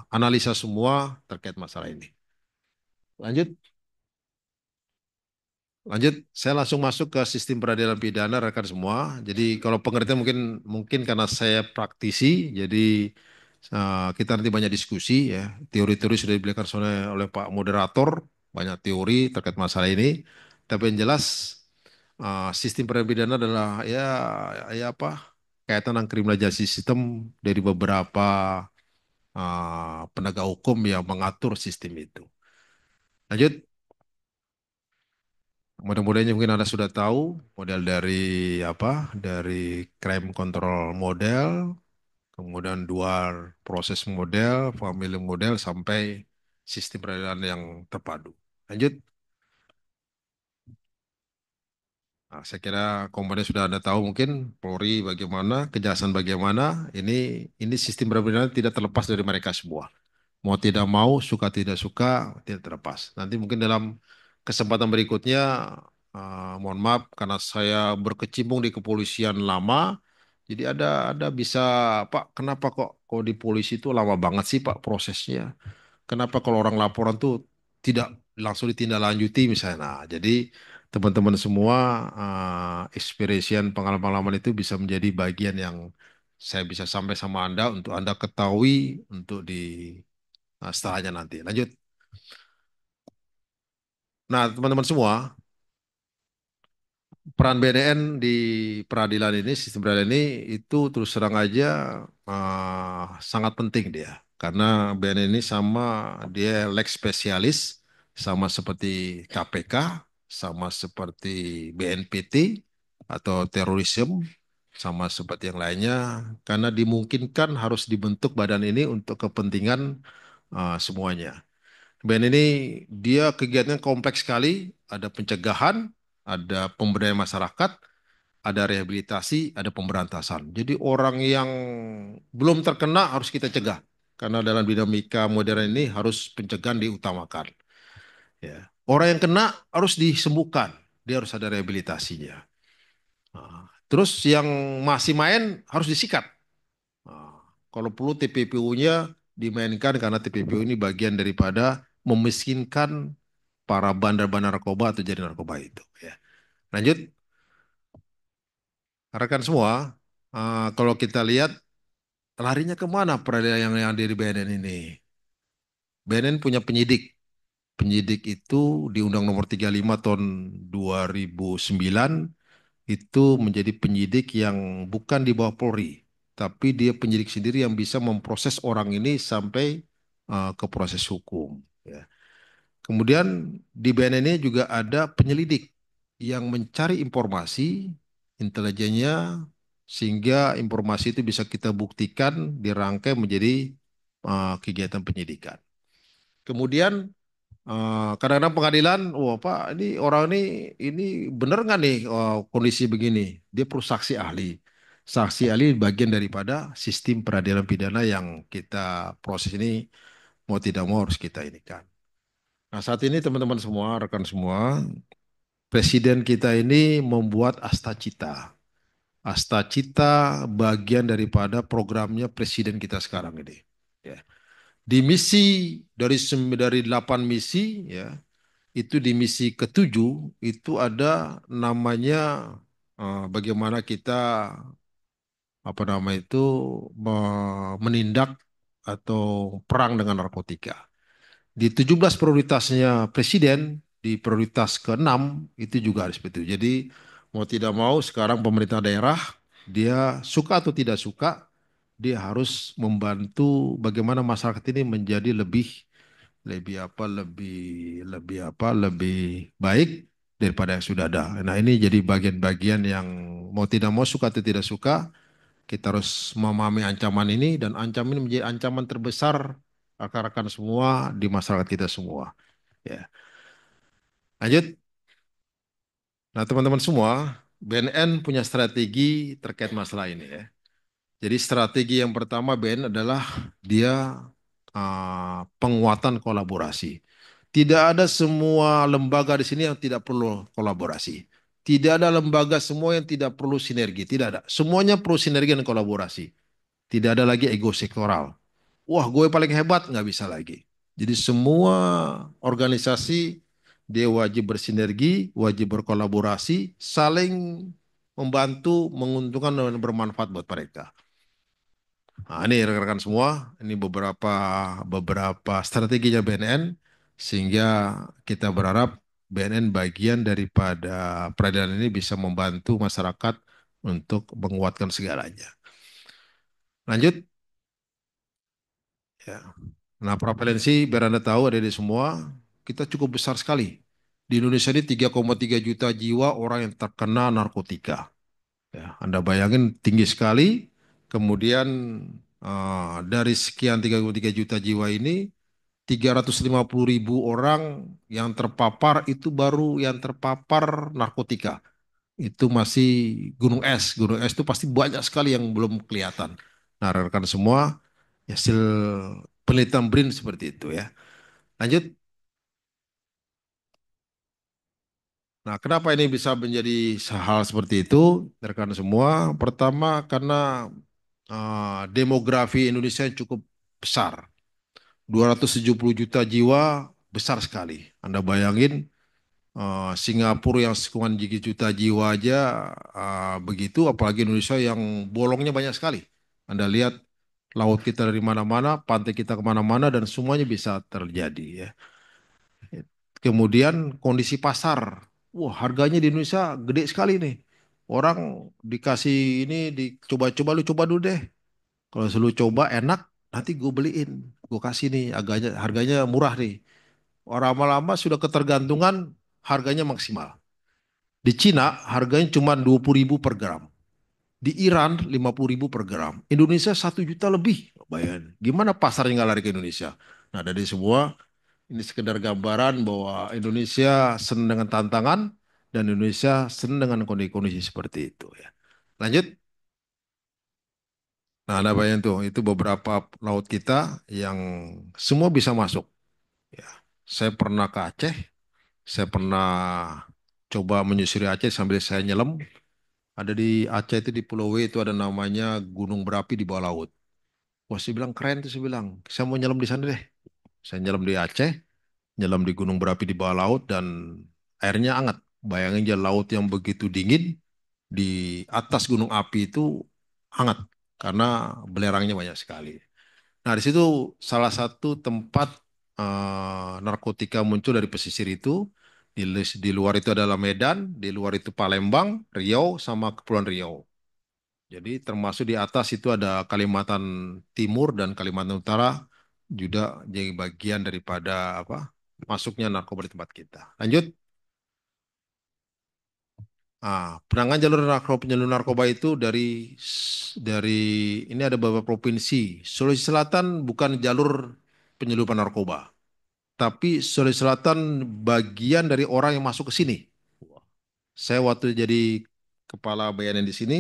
analisa semua terkait masalah ini. Lanjut. Lanjut, saya langsung masuk ke sistem peradilan pidana rekan semua. Jadi kalau pengertian mungkin mungkin karena saya praktisi, jadi kita nanti banyak diskusi ya. Teori-teori sudah diberikan oleh Pak Moderator, banyak teori terkait masalah ini. Tapi yang jelas sistem peradilan pidana adalah ya kaitan dengan kriminalisasi sistem dari beberapa penegak hukum yang mengatur sistem itu. Lanjut. Mudah-mudahan mungkin Anda sudah tahu model dari crime control model, kemudian dual proses model, family model sampai sistem peradilan yang terpadu. Lanjut. Nah, saya kira komponen sudah Anda tahu mungkin Polri bagaimana, Kejaksaan bagaimana. Ini sistem peradilan tidak terlepas dari mereka semua. Mau tidak mau, suka tidak suka, tidak terlepas. Nanti mungkin dalam kesempatan berikutnya, mohon maaf karena saya berkecimpung di kepolisian lama, jadi ada bisa, Pak, kenapa kok di polisi itu lama banget sih Pak prosesnya? Kenapa kalau orang laporan tuh tidak langsung ditindaklanjuti misalnya? Nah, jadi teman-teman semua experience pengalaman-pengalaman itu bisa menjadi bagian yang saya bisa sampai sama Anda untuk Anda ketahui untuk di setelahnya nanti. Lanjut. Nah, teman-teman semua, peran BNN di peradilan ini, sistem peradilan ini itu terus terang aja sangat penting dia. Karena BNN ini dia leg spesialis, sama seperti KPK, sama seperti BNPT atau terorisme, sama seperti yang lainnya. Karena dimungkinkan harus dibentuk badan ini untuk kepentingan semuanya. Band ini dia kegiatannya kompleks sekali, ada pencegahan, ada pemberdayaan masyarakat, ada rehabilitasi, ada pemberantasan. Jadi orang yang belum terkena harus kita cegah. Karena dalam dinamika modern ini harus pencegahan diutamakan. Ya. Orang yang kena harus disembuhkan, dia harus ada rehabilitasinya. Nah, terus yang masih main harus disikat. Nah, kalau perlu TPPU-nya dimainkan karena TPPU ini bagian daripada memiskinkan para bandar-bandar narkoba atau jadi narkoba itu. Ya. Lanjut, rekan semua, kalau kita lihat larinya kemana peradilan yang di BNN ini? BNN punya penyidik. Penyidik itu di Undang Nomor 35 tahun 2009 itu menjadi penyidik yang bukan di bawah Polri. tapi dia penyidik sendiri yang bisa memproses orang ini sampai ke proses hukum. Ya. Kemudian di BNN ini juga ada penyelidik yang mencari informasi intelijennya sehingga informasi itu bisa kita buktikan dirangkai menjadi kegiatan penyidikan. Kemudian kadang-kadang pengadilan, wah Pak, ini orang ini benar nggak nih kondisi begini? Dia perlu saksi ahli. Saksi ahli bagian daripada sistem peradilan pidana yang kita proses ini mau tidak mau harus kita ini kan. Nah saat ini teman-teman semua, rekan semua, Presiden kita ini membuat Asta Cita. Asta Cita bagian daripada programnya Presiden kita sekarang ini. Ya. Di misi dari 8 misi, ya, itu di misi ketujuh itu ada namanya bagaimana kita apa nama itu menindak atau perang dengan narkotika. Di 17 prioritasnya Presiden, di prioritas ke-6 itu juga ada seperti itu. Jadi mau tidak mau sekarang pemerintah daerah dia suka atau tidak suka dia harus membantu bagaimana masyarakat ini menjadi lebih lebih apa lebih lebih apa lebih baik daripada yang sudah ada. Nah, ini jadi bagian-bagian yang mau tidak mau suka atau tidak suka kita harus memahami ancaman ini dan ancaman ini menjadi ancaman terbesar rekan-rekan semua di masyarakat kita semua. Ya. Lanjut. Nah, teman-teman semua, BNN punya strategi terkait masalah ini ya. Jadi strategi yang pertama BNN adalah dia penguatan kolaborasi. Tidak ada semua lembaga di sini yang tidak perlu kolaborasi. Tidak ada lembaga semua yang tidak perlu sinergi. Tidak ada. Semuanya perlu sinergi dan kolaborasi. Tidak ada lagi ego sektoral. Wah, gue paling hebat, nggak bisa lagi. Jadi semua organisasi dia wajib bersinergi, wajib berkolaborasi, saling membantu, menguntungkan dan bermanfaat buat mereka. Nah, ini rekan-rekan semua, ini beberapa strateginya BNN sehingga kita berharap BNN bagian daripada peradilan ini bisa membantu masyarakat untuk menguatkan segalanya. Lanjut. Ya. Nah, prevalensi biar Anda tahu ada di semua, kita cukup besar sekali. Di Indonesia ini 3,3 juta jiwa orang yang terkena narkotika. Ya, Anda bayangin tinggi sekali. Kemudian dari sekian 3,3 juta jiwa ini, 350.000 orang yang terpapar itu baru yang terpapar narkotika. Itu masih gunung es. Gunung es itu pasti banyak sekali yang belum kelihatan. Nah, rekan semua, hasil penelitian BRIN seperti itu ya. Lanjut. Nah, kenapa ini bisa menjadi hal seperti itu, rekan semua? Pertama, karena demografi Indonesia yang cukup besar. 270 juta jiwa, besar sekali. Anda bayangin, Singapura yang sekian juta jiwa aja begitu, apalagi Indonesia yang bolongnya banyak sekali. Anda lihat laut kita dari mana-mana, pantai kita kemana-mana, dan semuanya bisa terjadi ya. Kemudian kondisi pasar. Wah, harganya di Indonesia gede sekali nih. Orang dikasih ini, dicoba-coba, lu coba dulu deh. Kalau lu coba enak, nanti gue beliin. Gue kasih nih, harganya murah nih. Orang lama-lama sudah ketergantungan, harganya maksimal. Di Cina, harganya cuma 20.000 per gram. Di Iran, 50.000 per gram. Indonesia 1 juta lebih. Bayangin. Gimana pasarnya nggak lari ke Indonesia? Nah, dari semua ini sekedar gambaran bahwa Indonesia senang dengan tantangan dan Indonesia senang dengan kondisi-kondisi seperti itu ya. Lanjut. Nah, ada bayang tuh, itu beberapa laut kita yang semua bisa masuk. Ya. Saya pernah ke Aceh, saya pernah coba menyusuri Aceh sambil saya nyelam. Ada di Aceh itu di Pulau W itu ada namanya gunung berapi di bawah laut. Wah, saya bilang keren tuh, saya bilang, saya mau nyelam di sana deh. Saya nyelam di Aceh, nyelam di gunung berapi di bawah laut dan airnya hangat. Bayangin aja laut yang begitu dingin di atas gunung api itu hangat karena belerangnya banyak sekali. Nah, di situ salah satu tempat narkotika muncul dari pesisir itu. Di luar itu adalah Medan, di luar itu Palembang, Riau, sama Kepulauan Riau. Jadi termasuk di atas itu ada Kalimantan Timur dan Kalimantan Utara juga jadi bagian daripada apa masuknya narkoba di tempat kita. Lanjut. Penanganan jalur narkoba, penyalur narkoba itu dari ini ada beberapa provinsi. Sulawesi Selatan bukan jalur penyelundupan narkoba, tapi Sulawesi Selatan bagian dari orang yang masuk ke sini. Saya waktu jadi kepala BNN di sini,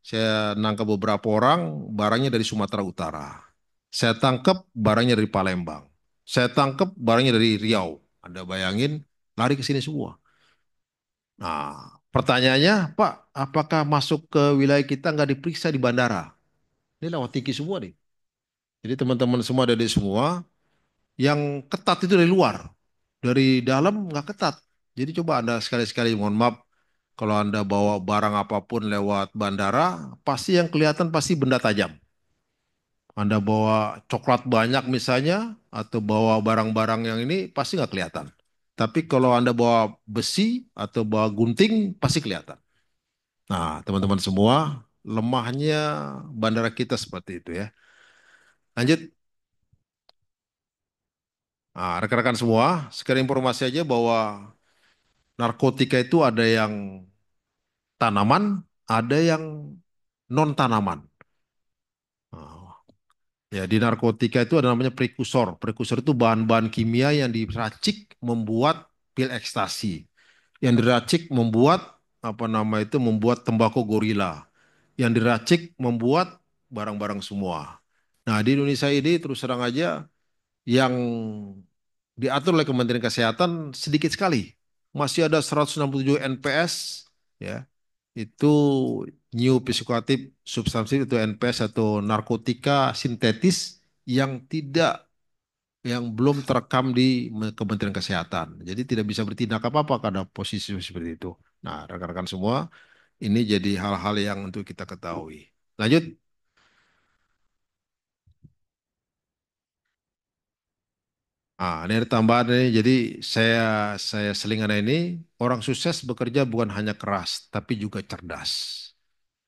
saya nangkap beberapa orang, barangnya dari Sumatera Utara. Saya tangkap barangnya dari Palembang. Saya tangkap barangnya dari Riau. Anda bayangin, lari ke sini semua. Nah, pertanyaannya, Pak, apakah masuk ke wilayah kita nggak diperiksa di bandara? Ini lewat tinggi semua nih. Jadi teman-teman semua ada di semua, yang ketat itu dari luar. Dari dalam nggak ketat. Jadi coba Anda sekali-sekali, mohon maaf, kalau Anda bawa barang apapun lewat bandara, pasti yang kelihatan pasti benda tajam. Anda bawa coklat banyak misalnya, atau bawa barang-barang yang ini, pasti nggak kelihatan. Tapi kalau Anda bawa besi atau bawa gunting, pasti kelihatan. Nah, teman-teman semua, lemahnya bandara kita seperti itu ya. Lanjut. Nah, rekan-rekan semua, sekarang informasi aja bahwa narkotika itu ada yang tanaman, ada yang non tanaman. Nah, ya, di narkotika itu ada namanya prekursor. Prekursor itu bahan-bahan kimia yang diracik membuat pil ekstasi. Yang diracik membuat apa nama itu membuat tembakau gorila. Yang diracik membuat barang-barang semua. Nah, di Indonesia ini terus terang aja yang diatur oleh Kementerian Kesehatan sedikit sekali. Masih ada 167 NPS ya. Itu new psikoaktif substansi itu NPS atau narkotika sintetis yang tidak yang belum terekam di Kementerian Kesehatan. Jadi tidak bisa bertindak apa-apa karena posisi seperti itu. Nah, rekan-rekan semua, ini jadi hal-hal yang untuk kita ketahui. Lanjut. Ini ada tambahan ini. Jadi saya selingan ini orang sukses bekerja bukan hanya keras tapi juga cerdas.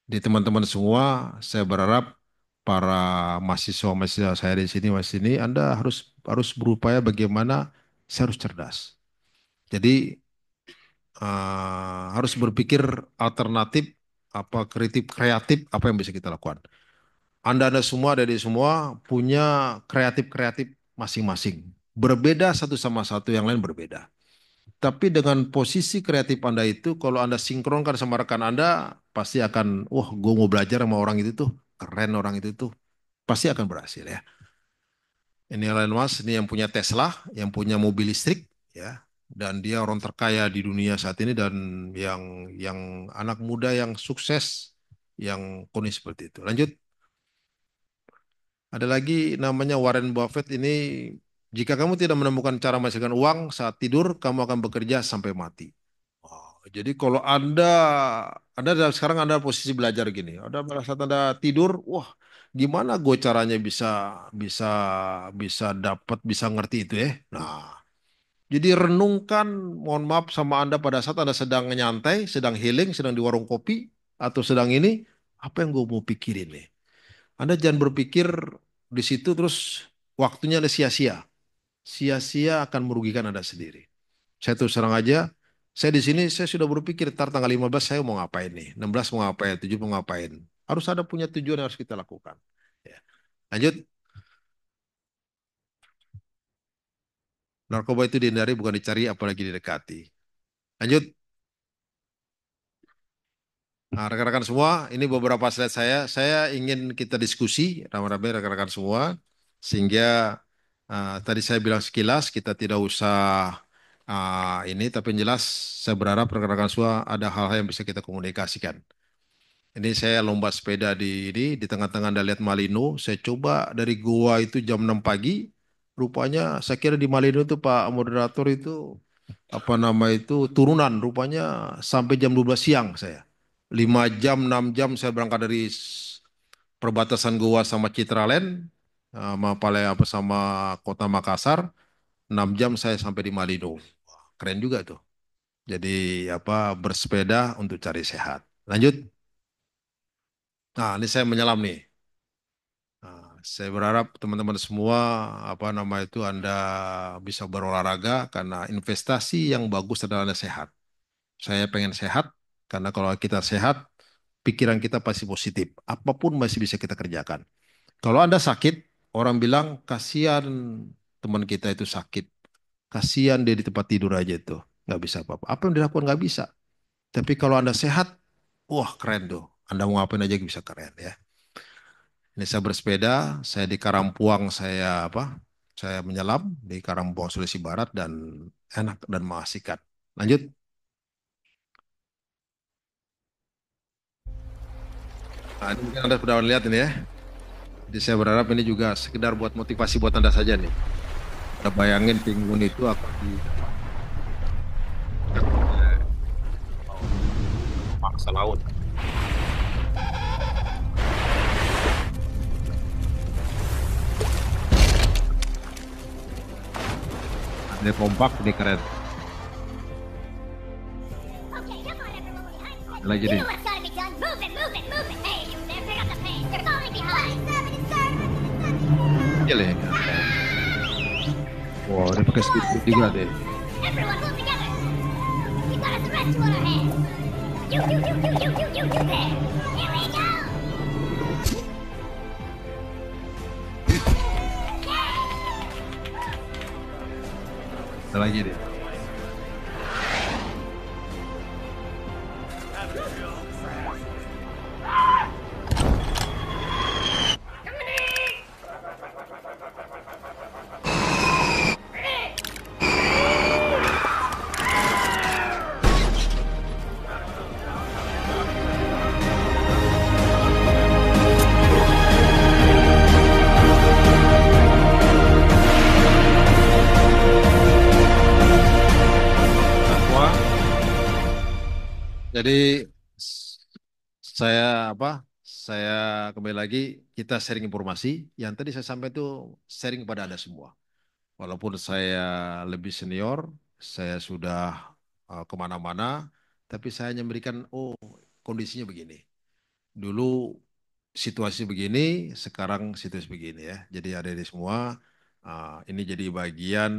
Di teman-teman semua, saya berharap para mahasiswa-mahasiswa saya di sini mas ini Anda harus harus berupaya bagaimana saya harus cerdas. Jadi harus berpikir alternatif apa kreatif apa yang bisa kita lakukan. Anda semua dari semua punya kreatif-kreatif masing-masing. Berbeda satu sama satu yang lain berbeda. Tapi dengan posisi kreatif Anda itu, kalau Anda sinkronkan sama rekan Anda, pasti akan, wah, gue mau belajar sama orang itu tuh, keren orang itu tuh, pasti akan berhasil ya. Ini Elon Musk, ini yang punya Tesla, yang punya mobil listrik, ya, dan dia orang terkaya di dunia saat ini dan yang anak muda yang sukses, yang koni seperti itu. Lanjut. Ada lagi namanya Warren Buffett ini, jika kamu tidak menemukan cara menghasilkan uang saat tidur, kamu akan bekerja sampai mati. Jadi kalau sekarang Anda posisi belajar gini, Anda pada saat Anda tidur, wah, gimana gue caranya bisa bisa bisa dapat bisa ngerti itu ya. Nah, jadi renungkan, mohon maaf sama Anda pada saat Anda sedang nyantai, sedang healing, sedang di warung kopi atau sedang ini, apa yang gue mau pikirin nih? Anda jangan berpikir di situ terus waktunya ada sia-sia. Sia-sia akan merugikan Anda sendiri. Saya terus terang aja, saya di sini saya sudah berpikir ntar tanggal 15 saya mau ngapain nih, 16 mau ngapain, 7 mau ngapain. Harus ada punya tujuan yang harus kita lakukan. Ya. Lanjut, narkoba itu dihindari bukan dicari apalagi didekati. Lanjut, nah, rekan-rekan semua, ini beberapa slide saya. Saya ingin kita diskusi ramai-ramai rekan-rekan semua, sehingga tadi saya bilang sekilas kita tidak usah ini, tapi yang jelas saya berharap rekan-rekan semua ada hal-hal yang bisa kita komunikasikan. Ini saya lomba sepeda di tengah-tengah Anda lihat Malino. Saya coba dari Goa itu jam 6 pagi. Rupanya saya kira di Malino itu Pak moderator itu apa nama itu turunan. Rupanya sampai jam 12 siang saya. 5 jam, 6 jam saya berangkat dari perbatasan Goa sama Citraland sama apa sama kota Makassar. 6 jam saya sampai di Malino. Keren juga tuh. Jadi apa bersepeda untuk cari sehat. Lanjut. Nah, ini saya menyelam nih. Nah, saya berharap teman-teman semua apa nama itu Anda bisa berolahraga karena investasi yang bagus adalah Anda sehat. Saya pengen sehat karena kalau kita sehat, pikiran kita pasti positif. Apapun masih bisa kita kerjakan. Kalau Anda sakit, orang bilang kasihan teman kita itu sakit. Kasihan dia di tempat tidur aja itu. Nggak bisa apa-apa. Apa yang dilakukan nggak bisa. Tapi kalau Anda sehat, wah keren tuh. Anda mau ngapain aja bisa keren ya. Ini saya bersepeda, saya di Karangpuang, saya apa? Saya menyelam di Karangpuang Sulawesi Barat dan enak dan mengasihkan. Lanjut. Nah, ini mungkin Anda sudah lihat ini ya. Jadi saya berharap ini juga sekedar buat motivasi buat Anda saja nih. Anda bayangin Penguin itu akan di mangsa laut. Ini kompak, ini keren. Okay, come on, everyone behind schedule. Lagi You nih. know what's gotta be done. Move it, move it, move it. Hey, you there, pick up the pace. You're falling behind. Kecil ya. Wah, ini pakai speedboat juga deh. Everyone move together. We got a threat to on our hands. You there. Here we go. Ada lagi deh. Semua. Jadi saya apa? Saya kembali lagi kita sharing informasi. Yang tadi saya sampaikan itu sharing kepada Anda semua. Walaupun saya lebih senior, saya sudah kemana-mana, tapi saya hanya memberikan, oh kondisinya begini. Dulu situasi begini, sekarang situasi begini ya. Jadi ada di semua, ini jadi bagian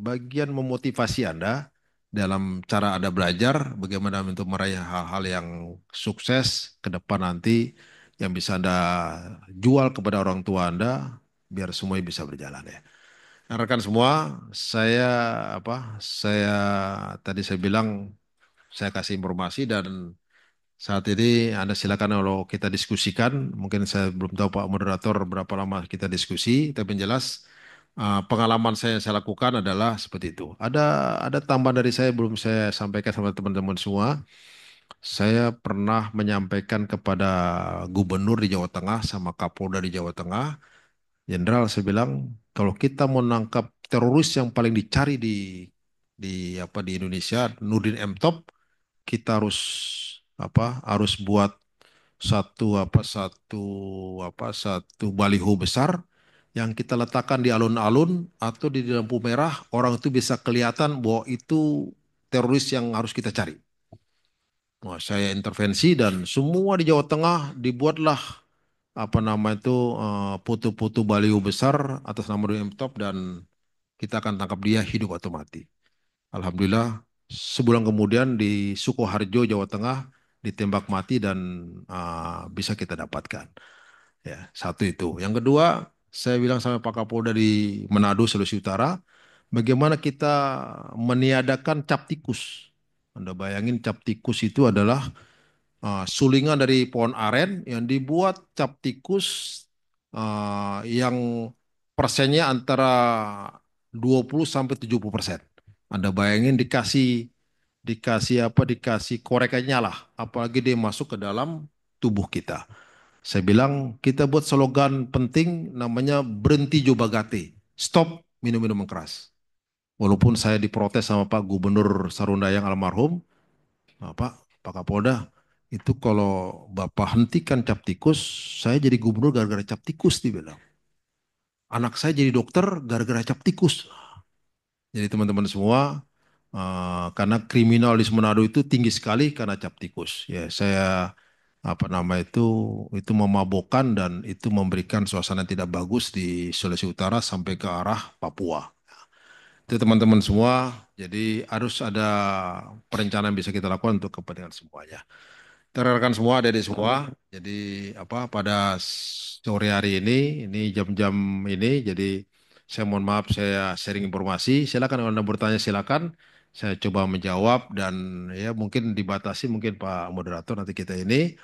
bagian memotivasi Anda dalam cara Anda belajar, bagaimana untuk meraih hal-hal yang sukses ke depan nanti, yang bisa Anda jual kepada orang tua Anda, biar semuanya bisa berjalan ya. Nah, rekan semua, saya apa? Saya tadi saya bilang saya kasih informasi dan saat ini Anda silakan kalau kita diskusikan. Mungkin saya belum tahu Pak Moderator berapa lama kita diskusi, tapi yang jelas pengalaman saya yang saya lakukan adalah seperti itu. Ada tambahan dari saya belum saya sampaikan sama teman-teman semua. Saya pernah menyampaikan kepada Gubernur di Jawa Tengah sama Kapolda di Jawa Tengah, Jenderal, saya bilang kalau kita mau nangkap teroris yang paling dicari di di Indonesia, Nurdin M Top, kita harus harus buat satu baliho besar yang kita letakkan di alun-alun atau di lampu merah, orang itu bisa kelihatan bahwa itu teroris yang harus kita cari. Wah, saya intervensi dan semua di Jawa Tengah dibuatlah foto-foto baliho besar atas nama Nurdin M Top dan kita akan tangkap dia hidup atau mati. Alhamdulillah, sebulan kemudian di Sukoharjo, Jawa Tengah, ditembak mati dan bisa kita dapatkan. Ya, satu itu. Yang kedua, saya bilang sama Pak Kapolda di Manado, Sulawesi Utara, bagaimana kita meniadakan cap tikus. Anda bayangin cap tikus itu adalah sulingan dari pohon aren yang dibuat cap tikus yang persennya antara 20 sampai 70%. Anda bayangin dikasih korekannya lah, apalagi dia masuk ke dalam tubuh kita. Saya bilang kita buat slogan penting namanya berhenti Jobagate, stop minum-minum keras. Walaupun saya diprotes sama Pak Gubernur Sarundayang almarhum, Pak Kapolda, itu kalau Bapak hentikan cap tikus, saya jadi gubernur gara-gara cap tikus, dia bilang. Anak saya jadi dokter gara-gara cap tikus. Jadi teman-teman semua, karena kriminal di Manado itu tinggi sekali karena cap tikus. Ya, saya apa nama itu memabukkan dan itu memberikan suasana tidak bagus di Sulawesi Utara sampai ke arah Papua. Itu teman-teman semua, jadi harus ada perencanaan yang bisa kita lakukan untuk kepentingan semuanya. Rekan semua, adik-adik semua, jadi pada sore hari ini jam-jam ini, jadi saya mohon maaf saya sharing informasi. Silakan kalau Anda bertanya silakan, saya coba menjawab dan ya mungkin dibatasi mungkin Pak Moderator nanti kita ini.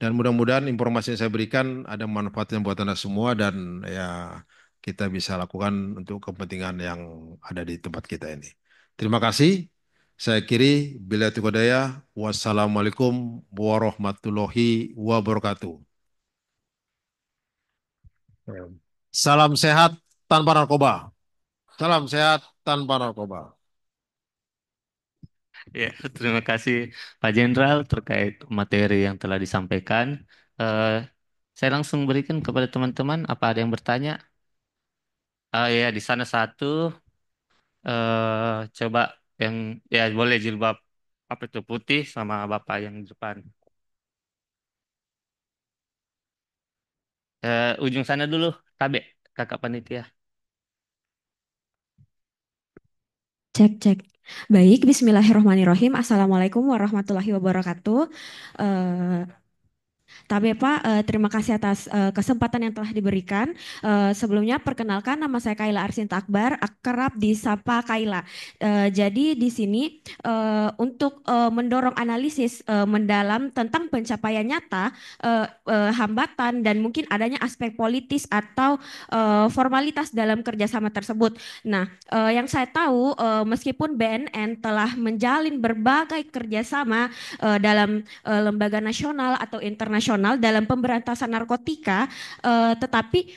Dan mudah-mudahan informasi yang saya berikan ada manfaatnya buat Anda semua dan ya kita bisa lakukan untuk kepentingan yang ada di tempat kita ini. Terima kasih. Saya kiri bila daya. Wassalamualaikum warahmatullahi wabarakatuh. Salam sehat tanpa narkoba. Salam sehat tanpa narkoba. Ya, terima kasih Pak Jenderal terkait materi yang telah disampaikan. Eh, saya langsung berikan kepada teman-teman. Apa ada yang bertanya? Ya, di sana satu. Coba yang ya boleh jilbab apa itu putih sama Bapak yang di depan. Ujung sana dulu, Tabe, kakak panitia. Cek, cek. Baik, bismillahirrahmanirrahim. Assalamualaikum warahmatullahi wabarakatuh. Eh, Tabe Pak, terima kasih atas kesempatan yang telah diberikan. Sebelumnya perkenalkan nama saya Kaila Arsinta Akbar, akrab disapa Kaila. Jadi di sini untuk mendorong analisis mendalam tentang pencapaian nyata, hambatan dan mungkin adanya aspek politis atau formalitas dalam kerjasama tersebut. Nah, yang saya tahu meskipun BNN telah menjalin berbagai kerjasama dalam lembaga nasional atau internasional dalam pemberantasan narkotika, tetapi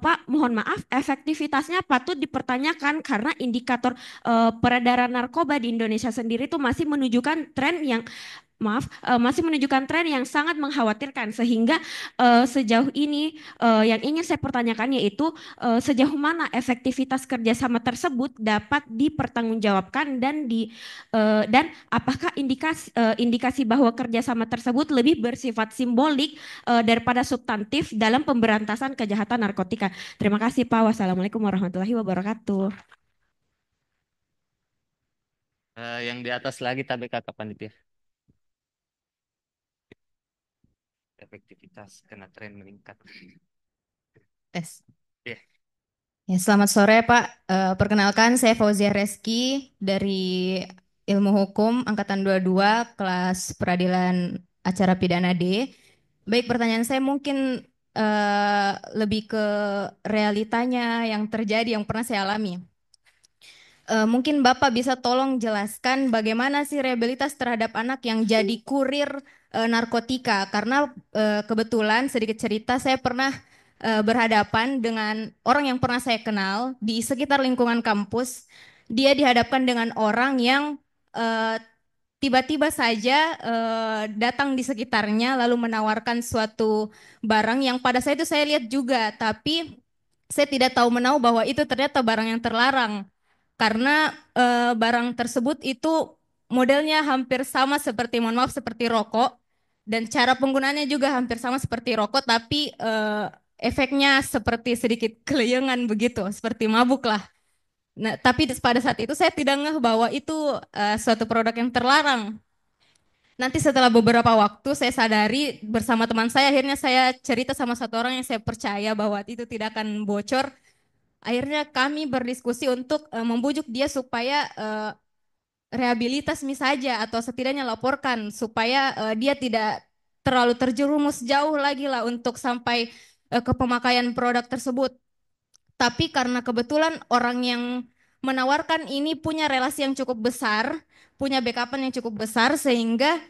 Pak, mohon maaf, efektivitasnya patut dipertanyakan karena indikator peredaran narkoba di Indonesia sendiri itu masih menunjukkan tren yang masih menunjukkan tren yang sangat mengkhawatirkan sehingga sejauh ini yang ingin saya pertanyakan yaitu sejauh mana efektivitas kerjasama tersebut dapat dipertanggungjawabkan dan apakah indikasi bahwa kerjasama tersebut lebih bersifat simbolik daripada substantif dalam pemberantasan kejahatan narkotika. Terima kasih Pak. Wassalamualaikum warahmatullahi wabarakatuh. Yang di atas lagi Tabe kakak panitia. Efektivitas kena tren meningkat. Tes. Ya. Ya, selamat sore Pak. Perkenalkan saya Fauzia Reski dari Ilmu Hukum Angkatan 22 kelas Peradilan Acara Pidana D. Baik, pertanyaan saya mungkin lebih ke realitanya yang terjadi yang pernah saya alami. Mungkin Bapak bisa tolong jelaskan bagaimana sih rehabilitas terhadap anak yang jadi kurir narkotika karena kebetulan sedikit cerita saya pernah berhadapan dengan orang yang pernah saya kenal di sekitar lingkungan kampus. Dia dihadapkan dengan orang yang eh, tiba-tiba saja datang di sekitarnya lalu menawarkan suatu barang yang pada saat itu saya lihat juga, tapi saya tidak tahu menahu bahwa itu ternyata barang yang terlarang karena barang tersebut itu modelnya hampir sama seperti, mohon maaf, seperti rokok dan cara penggunaannya juga hampir sama seperti rokok, tapi efeknya seperti sedikit kelayangan begitu, seperti mabuk lah. Nah, tapi pada saat itu saya tidak ngeh bahwa itu suatu produk yang terlarang. Nanti setelah beberapa waktu saya sadari bersama teman saya, akhirnya saya cerita sama satu orang yang saya percaya bahwa itu tidak akan bocor. Akhirnya kami berdiskusi untuk membujuk dia supaya rehabilitas saja atau setidaknya laporkan supaya dia tidak terlalu terjerumus jauh lagi lah untuk sampai ke pemakaian produk tersebut. Tapi karena kebetulan orang yang menawarkan ini punya relasi yang cukup besar, punya backupan yang cukup besar sehingga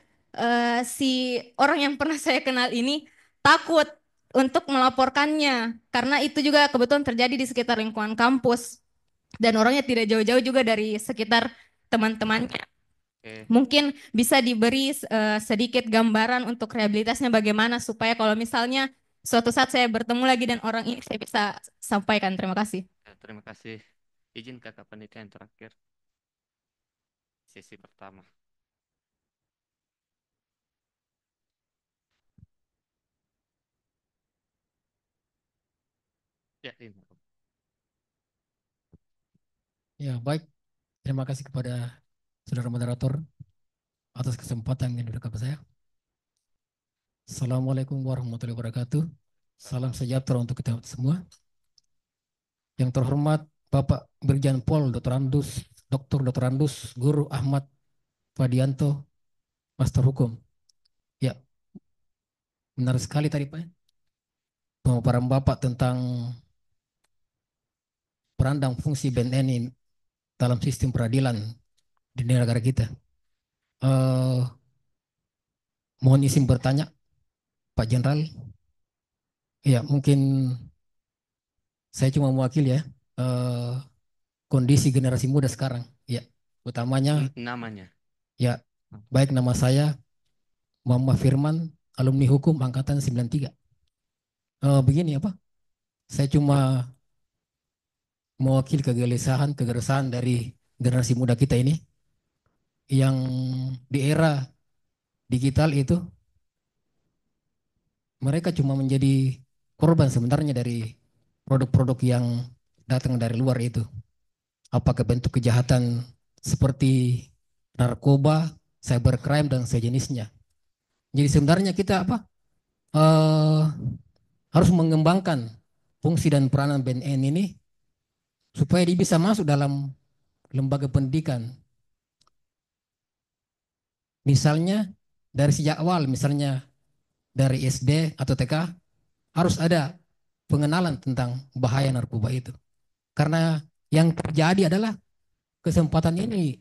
si orang yang pernah saya kenal ini takut untuk melaporkannya karena itu juga kebetulan terjadi di sekitar lingkungan kampus dan orangnya tidak jauh-jauh juga dari sekitar teman-temannya. Oke. Mungkin bisa diberi sedikit gambaran untuk rehabilitasnya bagaimana supaya kalau misalnya suatu saat saya bertemu lagi dan orang ini saya bisa sampaikan. Terima kasih. Terima kasih. Izin kakak panitia yang terakhir. Sesi pertama. Ya, ini. Ya, baik. Terima kasih kepada saudara moderator atas kesempatan yang diberikan kepada saya. Assalamualaikum warahmatullahi wabarakatuh. Salam sejahtera untuk kita semua. Yang terhormat Bapak Brigjen Pol Dr. Andus Guru Ahmad Fadianto, Master Hukum. Ya, benar sekali tadi Pak. Pemaparan Bapak tentang peran dan fungsi BNN dalam sistem peradilan di negara kita. Mohon izin bertanya, Pak Jenderal. Ya, mungkin saya cuma mewakili ya kondisi generasi muda sekarang. Ya, utamanya Namanya. ya baik nama saya Muhammad Firman, alumni hukum angkatan 93. Begini apa? Saya cuma mewakili kegelisahan dari generasi muda kita ini yang di era digital itu mereka cuma menjadi korban sebenarnya dari produk-produk yang datang dari luar itu. Apakah bentuk kejahatan seperti narkoba, cybercrime dan sejenisnya. Jadi sebenarnya kita harus mengembangkan fungsi dan peranan BNN ini supaya dia bisa masuk dalam lembaga pendidikan. Misalnya dari sejak awal, misalnya dari SD atau TK harus ada pengenalan tentang bahaya narkoba itu. Karena yang terjadi adalah kesempatan ini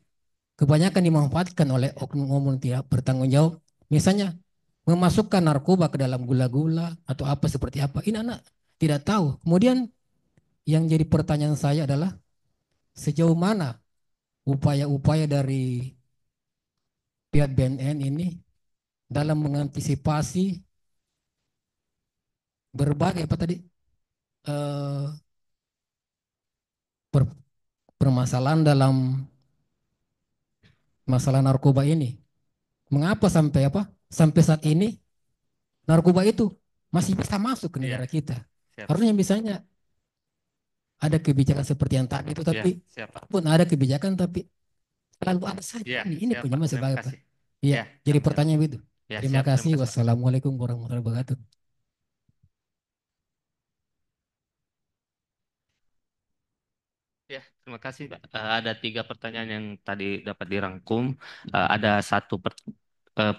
kebanyakan dimanfaatkan oleh oknum-oknum tidak bertanggung jawab. Misalnya memasukkan narkoba ke dalam gula-gula atau apa seperti apa. Ini anak tidak tahu. Kemudian yang jadi pertanyaan saya adalah sejauh mana upaya-upaya dari pihak BNN ini dalam mengantisipasi berbagai eh, permasalahan dalam masalah narkoba ini. Mengapa sampai saat ini narkoba itu masih bisa masuk ke negara kita? Siap. Harusnya misalnya ada kebijakan seperti yang tadi itu, tapi pun ada kebijakan tapi selalu ada saja. Ini punya sebagai apa? Iya, jadi pertanyaan itu. Terima kasih. Wassalamualaikum warahmatullahi wabarakatuh. Ya, terima kasih, Pak. Ada 3 pertanyaan yang tadi dapat dirangkum. Ada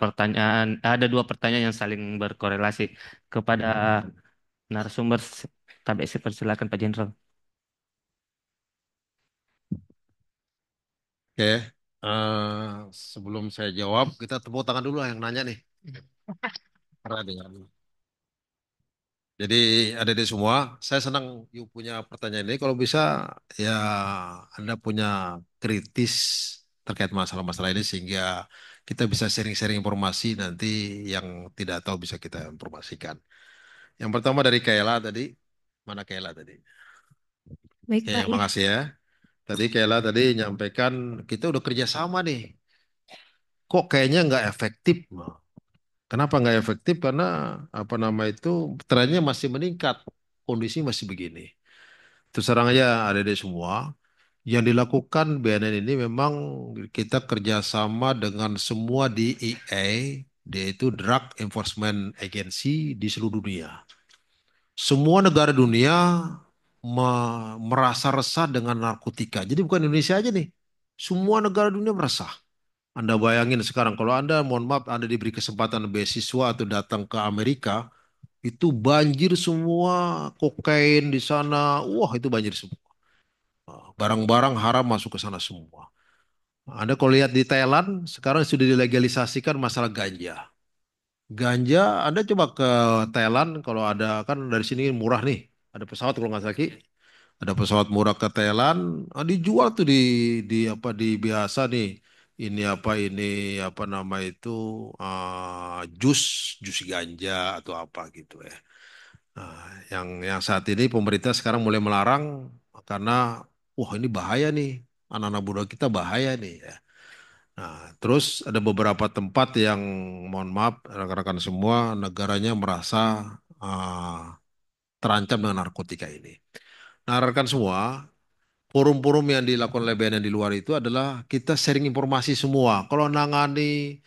pertanyaan, ada 2 pertanyaan yang saling berkorelasi kepada narasumber. Tapi saya persilakan Pak Jenderal. Oke, sebelum saya jawab, kita tepuk tangan dulu lah yang nanya nih. Karena dengan Jadi adik-adik semua, saya senang you punya pertanyaan ini. Kalau bisa ya Anda punya kritis terkait masalah-masalah ini sehingga kita bisa sharing-sharing informasi nanti yang tidak tahu bisa kita informasikan. Yang pertama dari Kayla tadi, mana Kayla tadi? Baik, Oke, Pak. Ya. makasih ya. Tadi Kayla tadi nyampaikan kita udah kerja sama nih. Kok kayaknya nggak efektif? Kenapa nggak efektif? Karena apa nama itu trennya masih meningkat, kondisi masih begini. Terus terang aja adik-adik semua, yang dilakukan BNN ini memang kita kerjasama dengan semua DEA, yaitu Drug Enforcement Agency di seluruh dunia. Semua negara dunia merasa resah dengan narkotika. Jadi bukan Indonesia aja nih, semua negara dunia meresah. Anda bayangin sekarang kalau Anda, mohon maaf, Anda diberi kesempatan beasiswa atau datang ke Amerika, itu banjir semua kokain di sana. Wah, itu banjir semua. Barang-barang haram masuk ke sana semua. Anda kalau lihat di Thailand, sekarang sudah dilegalisasikan masalah ganja. Ganja, Anda coba ke Thailand, kalau ada, kan dari sini murah nih. Ada pesawat kalau nggak salah, Ki. Ada pesawat murah ke Thailand, dijual tuh di biasa nih. Ini apa nama itu jus jus ganja atau apa gitu ya. Nah, yang saat ini pemerintah sekarang mulai melarang karena wah ini bahaya nih, anak-anak muda kita bahaya nih ya. Nah, terus ada beberapa tempat yang mohon maaf rekan-rekan semua negaranya merasa terancam dengan narkotika ini. Nah, rekan semua, forum-forum yang dilakukan oleh BNN di luar itu adalah kita sharing informasi semua. Kalau nangani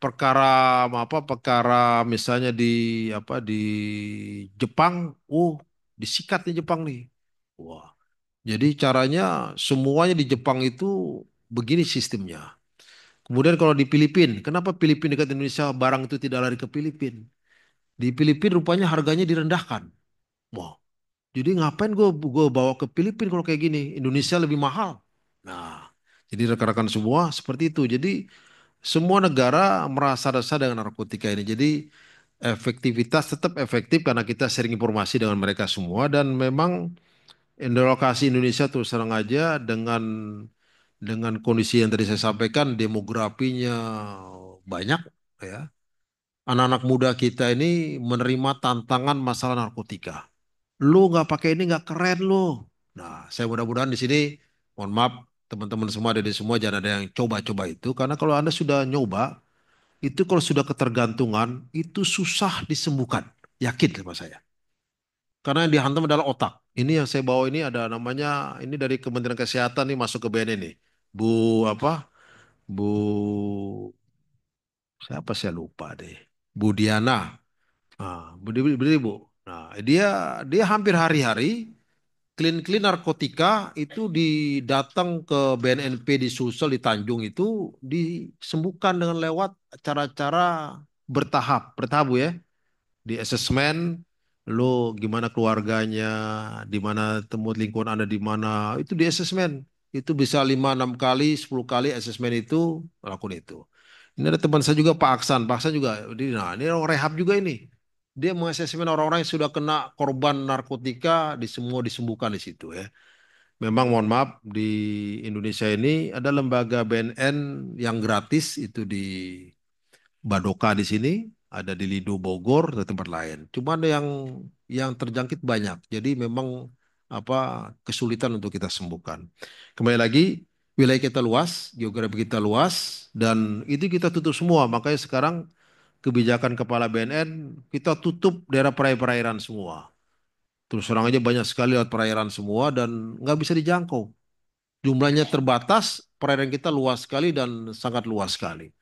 perkara perkara misalnya di di Jepang, disikat di Jepang nih. Wah, jadi caranya semuanya di Jepang itu begini sistemnya. Kemudian kalau di Filipina, kenapa Filipina dekat Indonesia barang itu tidak lari ke Filipina? Di Filipina rupanya harganya direndahkan. Wah, jadi ngapain gue bawa ke Filipina kalau kayak gini? Indonesia lebih mahal. Nah, jadi rekan-rekan semua seperti itu. Jadi semua negara merasa resah dengan narkotika ini. Jadi efektivitas tetap efektif karena kita sharing informasi dengan mereka semua dan memang lokasi Indonesia terus terang aja dengan kondisi yang tadi saya sampaikan demografinya banyak ya. Anak-anak muda kita ini menerima tantangan masalah narkotika. Lu nggak pakai ini nggak keren lu. Nah, saya mudah-mudahan di sini, mohon maaf teman-teman semua dari semua jangan ada yang coba-coba itu karena kalau Anda sudah nyoba itu kalau sudah ketergantungan itu susah disembuhkan. Yakin sama saya. Karena yang dihantam adalah otak. Ini yang saya bawa ini ada namanya ini dari Kementerian Kesehatan nih masuk ke BNN nih. Bu apa? Bu siapa saya lupa deh. Bu Diana. Bu. Nah, dia dia hampir hari-hari clean narkotika itu didatang ke BNNP di Sulsel di Tanjung itu disembuhkan dengan lewat cara-cara bertahap, bertahap Bu, ya. Di asesmen, lo gimana keluarganya, di mana temu lingkungan Anda di mana, itu di asesmen. Itu bisa 5, 6 kali, 10 kali asesmen itu lakukan itu. Ini ada teman saya juga Pak Aksan. Pak Aksan juga, nah ini orang rehab juga ini. Dia mengasesmen orang-orang yang sudah kena korban narkotika di semua disembuhkan di situ ya. Memang mohon maaf di Indonesia ini ada lembaga BNN yang gratis itu di Badoka di sini, ada di Lido Bogor dan tempat lain. Cuma ada yang terjangkit banyak. Jadi memang kesulitan untuk kita sembuhkan. Kembali lagi, wilayah kita luas, geografi kita luas, dan itu kita tutup semua. Makanya sekarang kebijakan kepala BNN kita tutup daerah perairan semua. Terus terang aja banyak sekali lewat perairan semua dan nggak bisa dijangkau. Jumlahnya terbatas, perairan kita luas sekali dan sangat luas sekali.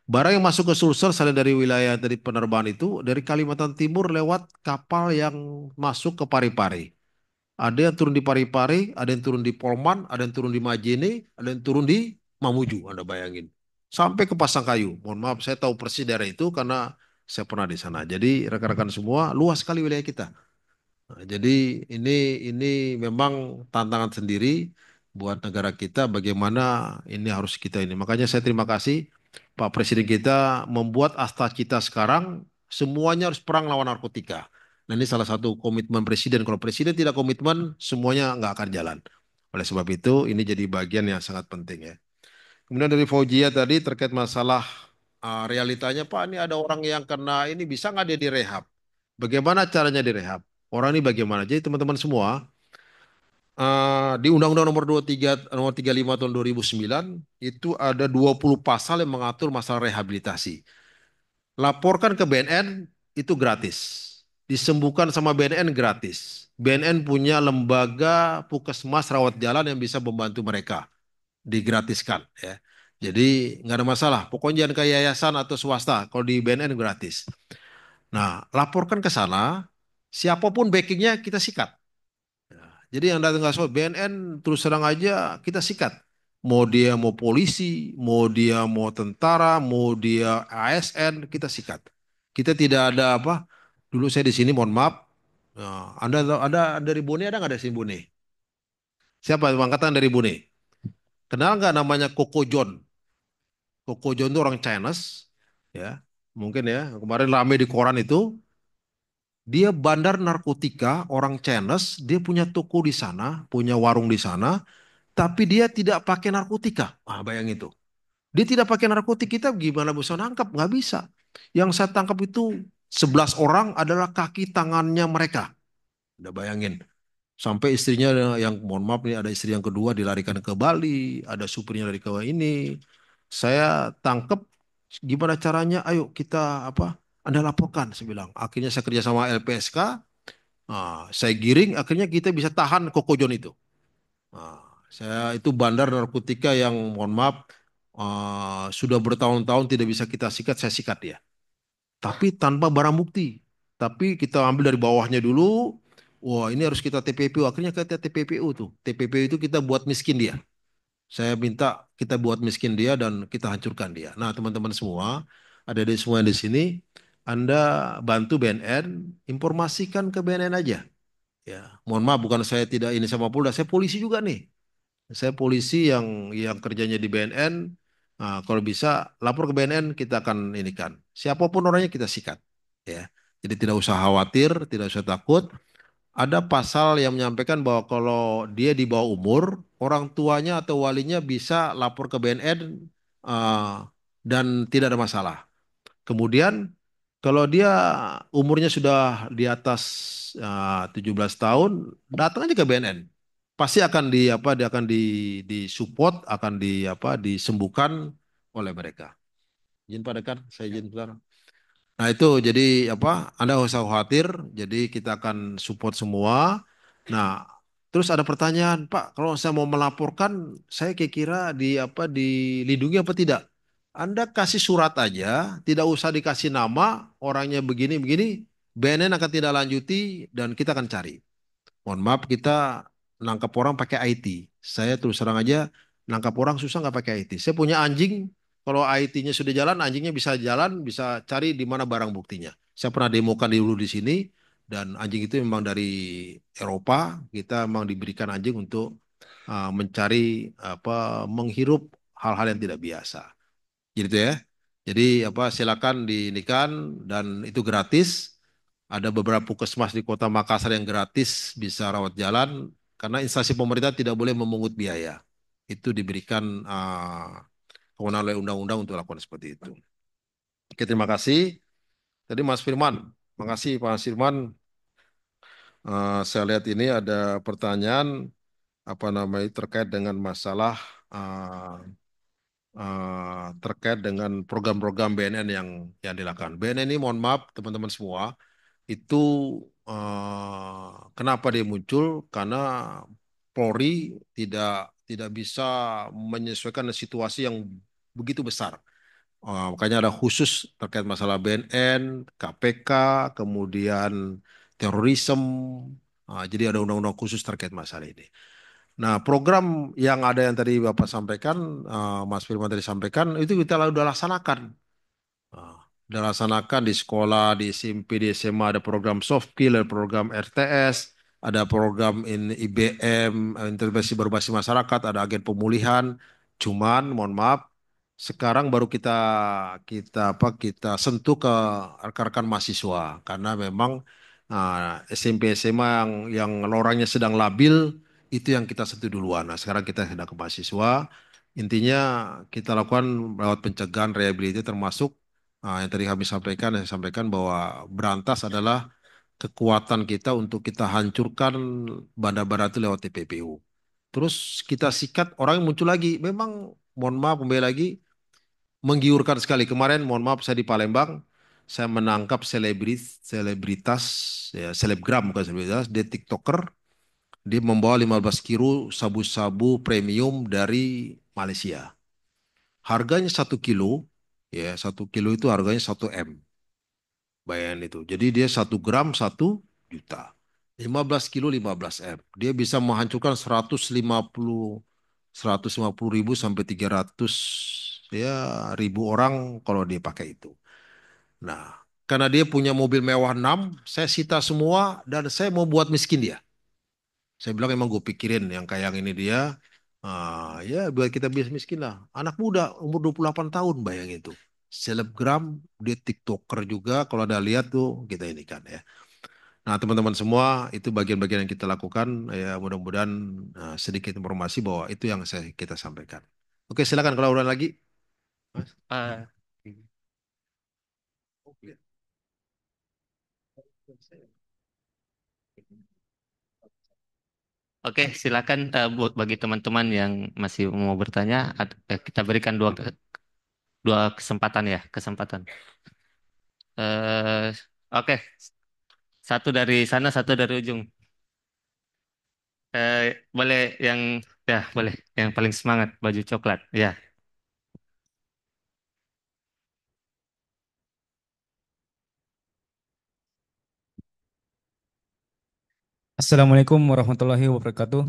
Barang yang masuk ke Sulsel selain dari wilayah dari penerbangan itu dari Kalimantan Timur lewat kapal yang masuk ke Parepare. Ada yang turun di Parepare, ada yang turun di Polman, ada yang turun di Majene, ada yang turun di Mamuju. Anda bayangin. Sampai ke Pasangkayu. Mohon maaf, saya tahu persis daerah itu karena saya pernah di sana. Jadi rekan-rekan semua luas sekali wilayah kita. Nah, jadi ini memang tantangan sendiri buat negara kita bagaimana ini harus kita ini. Makanya saya terima kasih Pak Presiden kita membuat asta kita sekarang semuanya harus perang lawan narkotika. Nah ini salah satu komitmen Presiden. Kalau Presiden tidak komitmen semuanya nggak akan jalan. Oleh sebab itu ini jadi bagian yang sangat penting ya. Kemudian dari Fauzia tadi terkait masalah realitanya Pak ini ada orang yang kena ini bisa nggak dia direhab? Bagaimana caranya direhab? Orang ini bagaimana? Jadi teman-teman semua, di Undang-Undang nomor 35 tahun 2009 itu ada 20 pasal yang mengatur masalah rehabilitasi. Laporkan ke BNN itu gratis. Disembuhkan sama BNN gratis. BNN punya lembaga puskesmas rawat jalan yang bisa membantu mereka. Digratiskan ya. Jadi nggak ada masalah. Pokoknya jangan ke yayasan atau swasta. Kalau di BNN gratis. Nah, laporkan ke sana. Siapapun backingnya kita sikat. Jadi yang datang nggak soal BNN terus serang aja kita sikat. Mau dia mau polisi, mau dia mau tentara, mau dia ASN kita sikat. Kita tidak ada apa. Dulu saya di sini mohon maaf. Nah, Anda ada dari Bone ada nggak dari sini Bone? Siapa angkatan dari Bone? Kenal nggak namanya Koko John? Koko John itu orang Chinese, ya mungkin ya kemarin rame di koran itu. Dia bandar narkotika orang Chinese, dia punya toko di sana, punya warung di sana, tapi dia tidak pakai narkotika. Ah, bayang itu. Dia tidak pakai narkotik, kita gimana bisa nangkap? Nggak bisa. Yang saya tangkap itu 11 orang adalah kaki tangannya mereka. Udah bayangin. Sampai istrinya yang mohon maaf nih ada istri yang kedua dilarikan ke Bali, ada supirnya dari ke ini. Saya tangkap gimana caranya? Ayo kita Anda laporkan, saya bilang. Akhirnya saya kerja sama LPSK, Saya giring, akhirnya kita bisa tahan Kokojon itu. Nah, saya itu bandar narkotika yang mohon maaf sudah bertahun-tahun tidak bisa kita sikat, saya sikat dia. Tapi tanpa barang bukti. Tapi kita ambil dari bawahnya dulu. Wah, ini harus kita TPPU. Akhirnya kita TPPU tuh. TPPU itu kita buat miskin dia. Saya minta kita buat miskin dia dan kita hancurkan dia. Nah, teman-teman semua, ada di semua yang di sini, Anda bantu BNN, informasikan ke BNN aja. Ya, mohon maaf bukan saya tidak ini sama Polda, saya polisi juga nih. Saya polisi yang kerjanya di BNN. Nah, kalau bisa lapor ke BNN kita akan ini kan. Siapapun orangnya kita sikat. Ya. Jadi tidak usah khawatir, tidak usah takut. Ada pasal yang menyampaikan bahwa kalau dia di bawah umur, orang tuanya atau walinya bisa lapor ke BNN dan tidak ada masalah. Kemudian kalau dia umurnya sudah di atas 17 tahun, datang aja ke BNN. Pasti akan di apa dia akan disupport, akan di apa disembuhkan oleh mereka. Izin Pak Dekan, saya izin sebentar. Nah itu jadi apa? Anda nggak usah khawatir. Jadi kita akan support semua. Nah terus ada pertanyaan, Pak, kalau saya mau melaporkan, saya kira-kira di apa dilindungi apa tidak? Anda kasih surat aja, tidak usah dikasih nama, orangnya begini-begini, BNN akan tidak lanjuti dan kita akan cari. Mohon maaf kita nangkap orang pakai IT. Saya terus terang aja nangkap orang susah nggak pakai IT. Saya punya anjing, kalau IT-nya sudah jalan, anjingnya bisa jalan, bisa cari di mana barang buktinya. Saya pernah demokan dulu di sini dan anjing itu memang dari Eropa. Kita memang diberikan anjing untuk mencari apa menghirup hal-hal yang tidak biasa. Gitu ya. Jadi apa silakan diinikan dan itu gratis. Ada beberapa puskesmas di Kota Makassar yang gratis bisa rawat jalan karena instansi pemerintah tidak boleh memungut biaya. Itu diberikan kewenangan oleh undang-undang untuk lakukan seperti itu. Oke, terima kasih. Tadi Mas Firman, makasih Pak Firman. Saya lihat ini ada pertanyaan apa namanya terkait dengan masalah terkait dengan program-program BNN yang dilakukan. BNN ini mohon maaf teman-teman semua, itu kenapa dia muncul? Karena Polri tidak tidak bisa menyesuaikan situasi yang begitu besar. Makanya ada khusus terkait masalah BNN, KPK, kemudian terorisme. Jadi ada undang-undang khusus terkait masalah ini. Nah, program yang ada yang tadi Bapak sampaikan, Mas Firman tadi sampaikan, itu kita sudah laksanakan. Nah, dilaksanakan di sekolah, di SMP, di SMA ada program soft skill, ada program RTS, ada program IBM, intervensi berbasis masyarakat, ada agen pemulihan. Cuman, mohon maaf, sekarang baru kita sentuh ke rekan-rekan mahasiswa karena memang SMP SMA yang lorangnya sedang labil itu yang kita sentuh duluan. Nah, sekarang kita sedang ke mahasiswa. Intinya kita lakukan lewat pencegahan rehabilitasi termasuk yang tadi kami sampaikan, saya sampaikan bahwa berantas adalah kekuatan kita untuk kita hancurkan bandar-bandar itu lewat TPPU. Terus kita sikat orang yang muncul lagi. Memang mohon maaf kembali lagi menggiurkan sekali. Kemarin mohon maaf saya di Palembang, saya menangkap selebritas, ya selebgram bukan selebritas, dia TikToker, dia membawa 15 kilo sabu-sabu premium dari Malaysia. Harganya 1 kilo, ya 1 kilo itu harganya 1 M. Bayangin itu. Jadi dia 1 gram 1 juta. 15 kilo 15 M. Dia bisa menghancurkan 150 ribu sampai 300 ya ribu orang kalau dia pakai itu. Nah, karena dia punya mobil mewah 6, saya sita semua dan saya mau buat miskin dia. Saya bilang emang gue pikirin yang kayak yang ini dia, ya biar kita bisa miskin lah. Anak muda umur 28 tahun bayangin itu. Selebgram, dia TikToker juga kalau ada lihat tuh kita ini kan ya. Nah teman-teman semua itu bagian-bagian yang kita lakukan ya mudah-mudahan sedikit informasi bahwa itu yang kita sampaikan. Oke silakan kalau udah lagi. Mas. Eh, Oke, silakan buat bagi teman-teman yang masih mau bertanya, kita berikan dua kesempatan ya, kesempatan. Eh, oke, Satu dari sana, satu dari ujung. Boleh yang ya boleh yang paling semangat baju coklat. Ya. Assalamualaikum warahmatullahi wabarakatuh.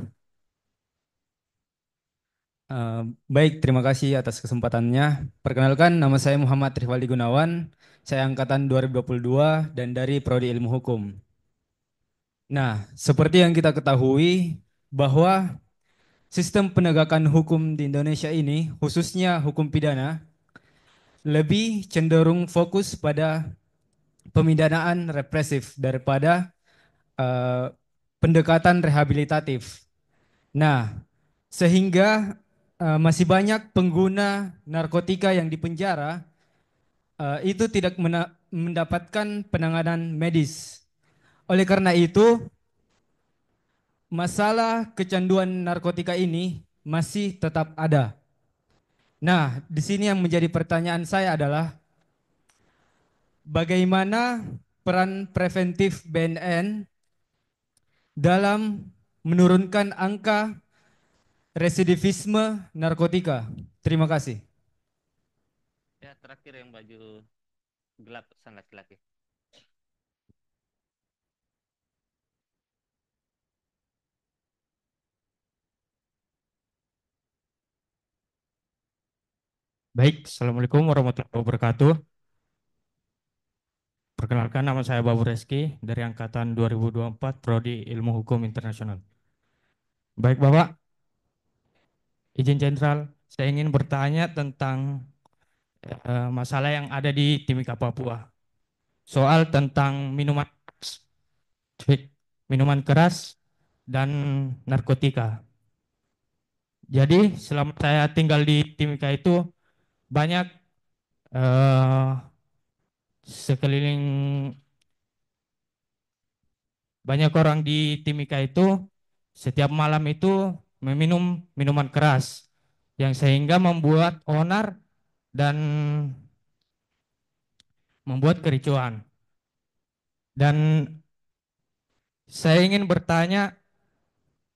Eh, Baik, terima kasih atas kesempatannya. Perkenalkan, nama saya Muhammad Rifaldi Gunawan. Saya angkatan 2022 dan dari Prodi Ilmu Hukum. Nah, seperti yang kita ketahui bahwa sistem penegakan hukum di Indonesia ini, khususnya hukum pidana, lebih cenderung fokus pada pemidanaan represif daripada eh, pendekatan rehabilitatif. Nah, sehingga masih banyak pengguna narkotika yang dipenjara itu tidak mendapatkan penanganan medis. Oleh karena itu, masalah kecanduan narkotika ini masih tetap ada. Nah, di sini yang menjadi pertanyaan saya adalah bagaimana peran preventif BNN dalam menurunkan angka residivisme narkotika. Terima kasih. Ya, terakhir yang baju gelap sang laki-laki. Baik, Assalamualaikum warahmatullahi wabarakatuh. Perkenalkan, nama saya Babu Reski dari Angkatan 2024 Prodi Ilmu Hukum Internasional. Baik Bapak, izin sentral, saya ingin bertanya tentang masalah yang ada di Timika Papua. Soal tentang minuman keras dan narkotika. Jadi selama saya tinggal di Timika itu banyak eh, sekeliling banyak orang di Timika itu setiap malam itu meminum minuman keras yang sehingga membuat onar dan membuat kericuan. Dan saya ingin bertanya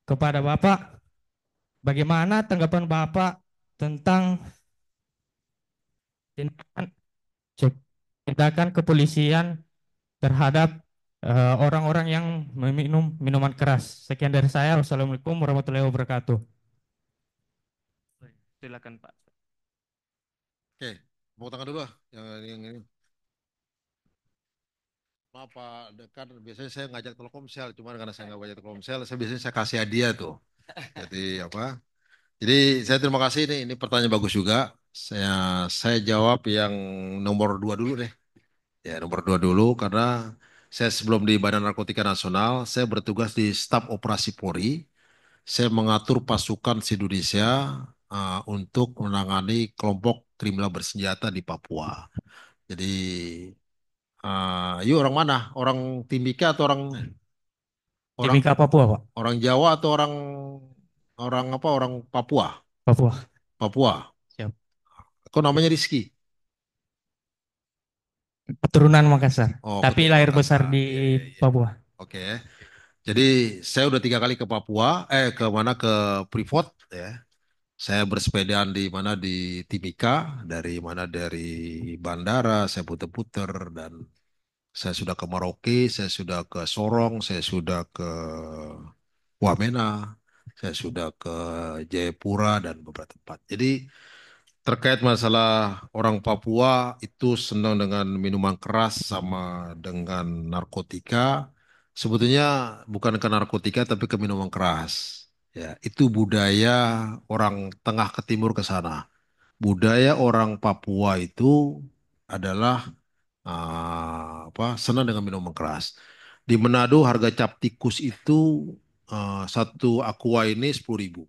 kepada Bapak, bagaimana tanggapan Bapak tentang tindakan tindakan kepolisian terhadap orang-orang yang meminum minuman keras. Sekian dari saya. Wassalamualaikum warahmatullahi wabarakatuh. Silakan Pak. Oke, mau tangan dulu lah yang ini. Maaf Pak Dekan, biasanya saya ngajak Telkomsel, cuman karena saya nggak ngajak Telkomsel, saya biasanya saya kasih hadiah tuh. Jadi apa? Jadi saya terima kasih nih, ini pertanyaan bagus juga. Saya jawab yang nomor dua dulu deh. Ya nomor dua dulu karena saya sebelum di Badan Narkotika Nasional, saya bertugas di Staf Operasi Polri. Saya mengatur pasukan se-Indonesia untuk menangani kelompok kriminal bersenjata di Papua. Jadi, yuk orang mana? Orang Timika atau orang Timika Papua, Pak. orang Jawa atau orang orang apa? Orang Papua? Papua. Papua. Siap. Kok namanya Rizky? Keturunan Makassar, Oh, tapi keturunan lahir Makassar. besar di Iya, iya, iya. Papua. Oke. Jadi saya udah 3 kali ke Papua, ke mana ke Freeport ya. Saya bersepedaan di mana di Timika, dari bandara, saya puter-puter dan saya sudah ke Merauke, saya sudah ke Sorong, saya sudah ke Wamena, saya sudah ke Jayapura dan beberapa tempat. Jadi terkait masalah orang Papua itu senang dengan minuman keras sama dengan narkotika, sebetulnya bukan ke narkotika tapi ke minuman keras. Ya, itu budaya orang tengah ke timur ke sana. Budaya orang Papua itu adalah senang dengan minuman keras. Di Manado harga cap tikus itu satu aqua ini 10.000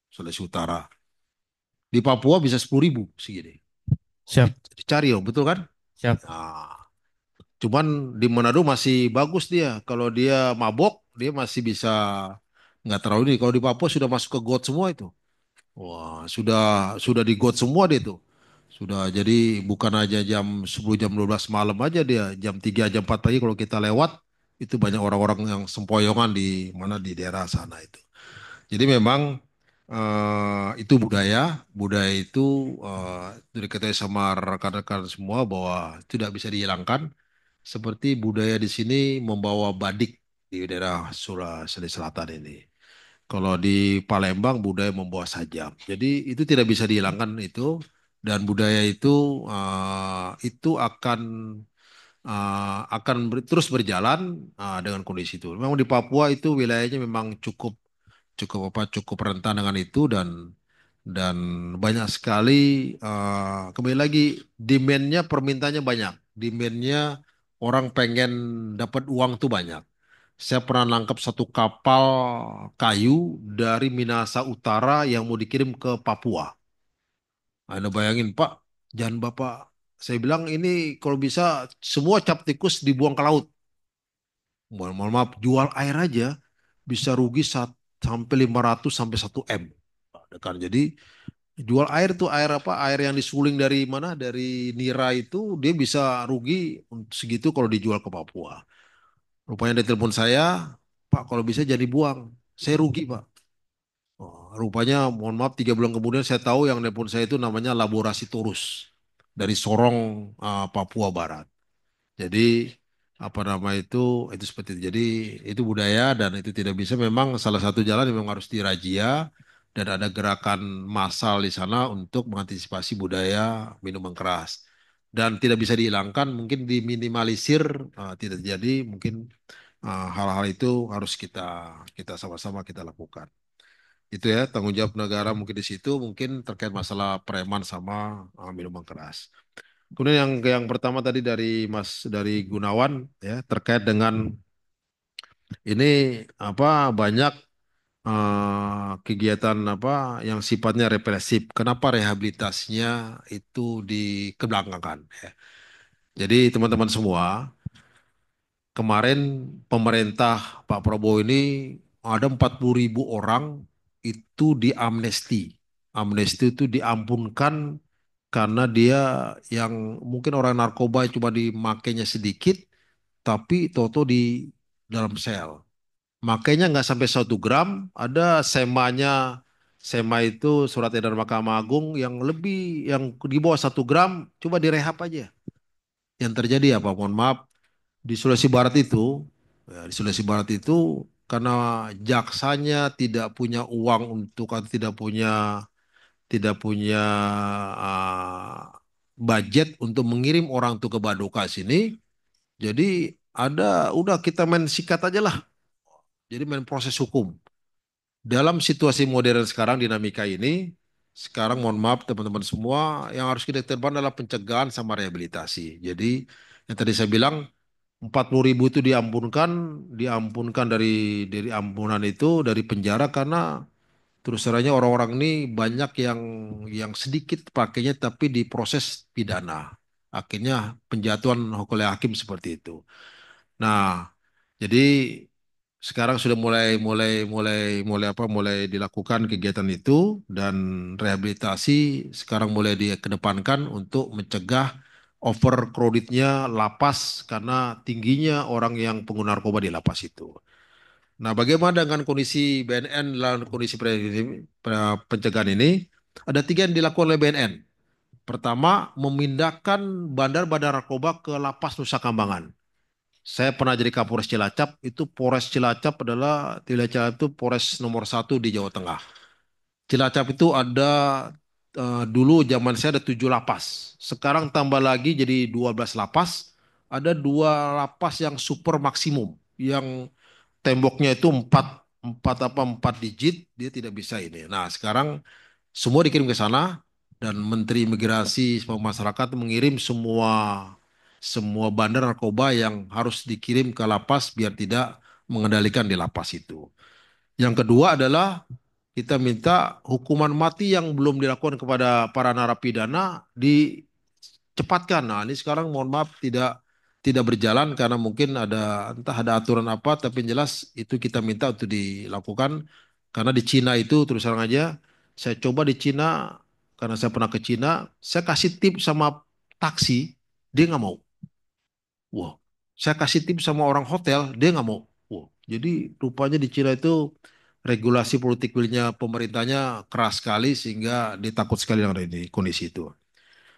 Sulawesi Utara. Di Papua bisa 10.000 segini. Siap. Dicari dong, betul kan? Siap. Nah, cuman di Manado masih bagus dia. Kalau dia mabok, dia masih bisa nggak terlalu ini. Kalau di Papua sudah masuk ke got semua itu. Wah, sudah di got semua dia tuh. Sudah jadi bukan aja jam 10 jam 12 malam aja dia, jam 3 jam 4 pagi kalau kita lewat itu banyak orang-orang yang sempoyongan di mana di daerah sana itu. Jadi memang itu budaya itu diketahui sama rekan-rekan semua bahwa tidak bisa dihilangkan. Seperti budaya di sini membawa badik di daerah Sulawesi Selatan ini. Kalau di Palembang budaya membawa sajam. Jadi itu tidak bisa dihilangkan itu dan budaya itu terus berjalan dengan kondisi itu. Memang di Papua itu wilayahnya memang cukup cukup cukup rentan dengan itu dan banyak sekali kembali lagi demandnya permintaannya banyak. Demandnya orang pengen dapat uang tuh banyak. Saya pernah nangkap satu kapal kayu dari Minahasa Utara yang mau dikirim ke Papua. Anda bayangin, Pak, jangan Bapak. Saya bilang ini kalau bisa semua cap tikus dibuang ke laut. Mohon maaf, jual air aja bisa rugi sampai 500 sampai 1 M. Kan jadi jual air tuh air apa? Air yang disuling dari mana? Dari Nira itu dia bisa rugi segitu kalau dijual ke Papua. Rupanya dia telepon saya, Pak kalau bisa jadi buang. Saya rugi, Pak. Oh, rupanya mohon maaf 3 bulan kemudian saya tahu yang telepon saya itu namanya Laborasi Turus dari Sorong, Papua Barat. Jadi apa nama itu seperti itu. Jadi itu budaya dan itu tidak bisa memang salah satu jalan yang memang harus dirazia dan ada gerakan massal di sana untuk mengantisipasi budaya minuman keras. Dan tidak bisa dihilangkan, mungkin diminimalisir, tidak jadi, mungkin hal-hal itu harus kita kita sama-sama kita lakukan. Itu ya tanggung jawab negara mungkin di situ mungkin terkait masalah preman sama minuman keras. Kemudian yang pertama tadi dari Gunawan ya terkait dengan ini apa banyak kegiatan apa yang sifatnya represif. Kenapa rehabilitasinya itu dikebelakangkan ya. Jadi teman-teman semua, kemarin pemerintah Pak Prabowo ini ada 40.000 orang itu diamnesti. Amnesti itu diampunkan karena dia yang mungkin orang narkoba cuma dimakainya sedikit, tapi toto di dalam sel. Makanya nggak sampai 1 gram, ada sema itu surat edaran Mahkamah Agung yang lebih, yang di bawah 1 gram, coba direhab aja. Yang terjadi apa? Mohon maaf, di Sulawesi Barat itu, di Sulawesi Barat itu karena jaksanya tidak punya uang untuk atau tidak punya budget untuk mengirim orang tuh ke Badoka sini. Jadi udah kita main sikat aja lah. Jadi main proses hukum. Dalam situasi modern sekarang dinamika ini, sekarang mohon maaf teman-teman semua, yang harus kita terbang adalah pencegahan sama rehabilitasi. Jadi yang tadi saya bilang 40.000 itu diampunkan dari ampunan itu dari penjara karena terus terangnya orang-orang ini banyak yang sedikit pakainya tapi diproses pidana. Akhirnya penjatuhan oleh hakim seperti itu. Nah, jadi sekarang sudah mulai dilakukan kegiatan itu dan rehabilitasi sekarang mulai dikedepankan untuk mencegah overcrowdednya lapas karena tingginya orang yang pengguna narkoba di lapas itu. Nah, bagaimana dengan kondisi BNN dalam kondisi pencegahan ini? Ada 3 yang dilakukan oleh BNN. Pertama, memindahkan bandar-bandar narkoba ke lapas Nusa Kambangan. Saya pernah jadi Kapolres Cilacap, itu Polres Cilacap adalah Cilacap itu Polres nomor 1 di Jawa Tengah. Cilacap itu ada dulu zaman saya ada 7 lapas. Sekarang tambah lagi jadi 12 lapas. Ada 2 lapas yang super maksimum, yang temboknya itu 4 digit, dia tidak bisa ini. Nah, sekarang semua dikirim ke sana dan Menteri Imigrasi sama masyarakat mengirim semua semua bandar narkoba yang harus dikirim ke lapas biar tidak mengendalikan di lapas itu. Yang kedua adalah kita minta hukuman mati yang belum dilakukan kepada para narapidana dicepatkan. Nah, ini sekarang mohon maaf tidak berjalan karena mungkin entah ada aturan apa, tapi yang jelas itu kita minta untuk dilakukan karena di Cina itu terus terang aja saya coba di Cina karena saya pernah ke Cina, saya kasih tip sama taksi, dia nggak mau. Wah, Saya kasih tips sama orang hotel, dia nggak mau. Oh, jadi rupanya di Cina itu regulasi politik willnya pemerintahnya keras sekali sehingga dia takut sekali dengan ini kondisi itu.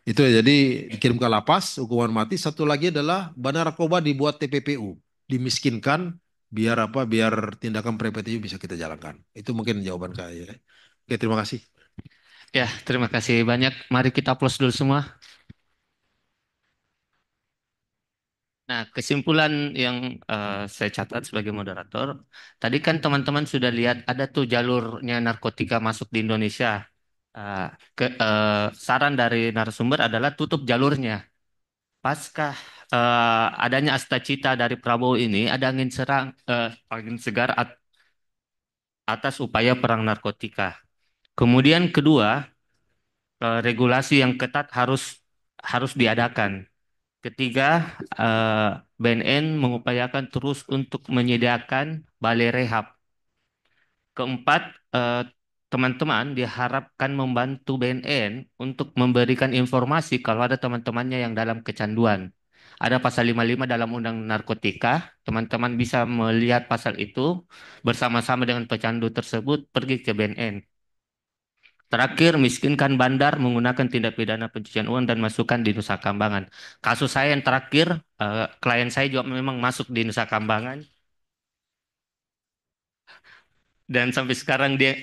Itu ya, jadi dikirim ke lapas, hukuman mati. Satu lagi adalah bandar narkoba dibuat TPPU, dimiskinkan biar apa? Biar tindakan preventif bisa kita jalankan. Itu mungkin jawaban saya. Oke, terima kasih. Ya, terima kasih banyak. Mari kita aplaus dulu semua. Nah, kesimpulan yang saya catat sebagai moderator, tadi kan teman-teman sudah lihat ada tuh jalurnya narkotika masuk di Indonesia. Eh, Saran dari narasumber adalah tutup jalurnya. Paskah adanya Astacita dari Prabowo ini, ada angin segar atas upaya perang narkotika. Kemudian kedua, regulasi yang ketat harus diadakan. Ketiga, BNN mengupayakan terus untuk menyediakan balai rehab. Keempat, eh, teman-teman diharapkan membantu BNN untuk memberikan informasi kalau ada teman-temannya yang dalam kecanduan. Ada pasal 55 dalam Undang Narkotika, teman-teman bisa melihat pasal itu bersama-sama dengan pecandu tersebut pergi ke BNN. Terakhir, miskinkan bandar menggunakan tindak pidana pencucian uang dan masukkan di Nusa Kambangan. Kasus saya yang terakhir, klien saya juga memang masuk di Nusa Kambangan dan sampai sekarang dia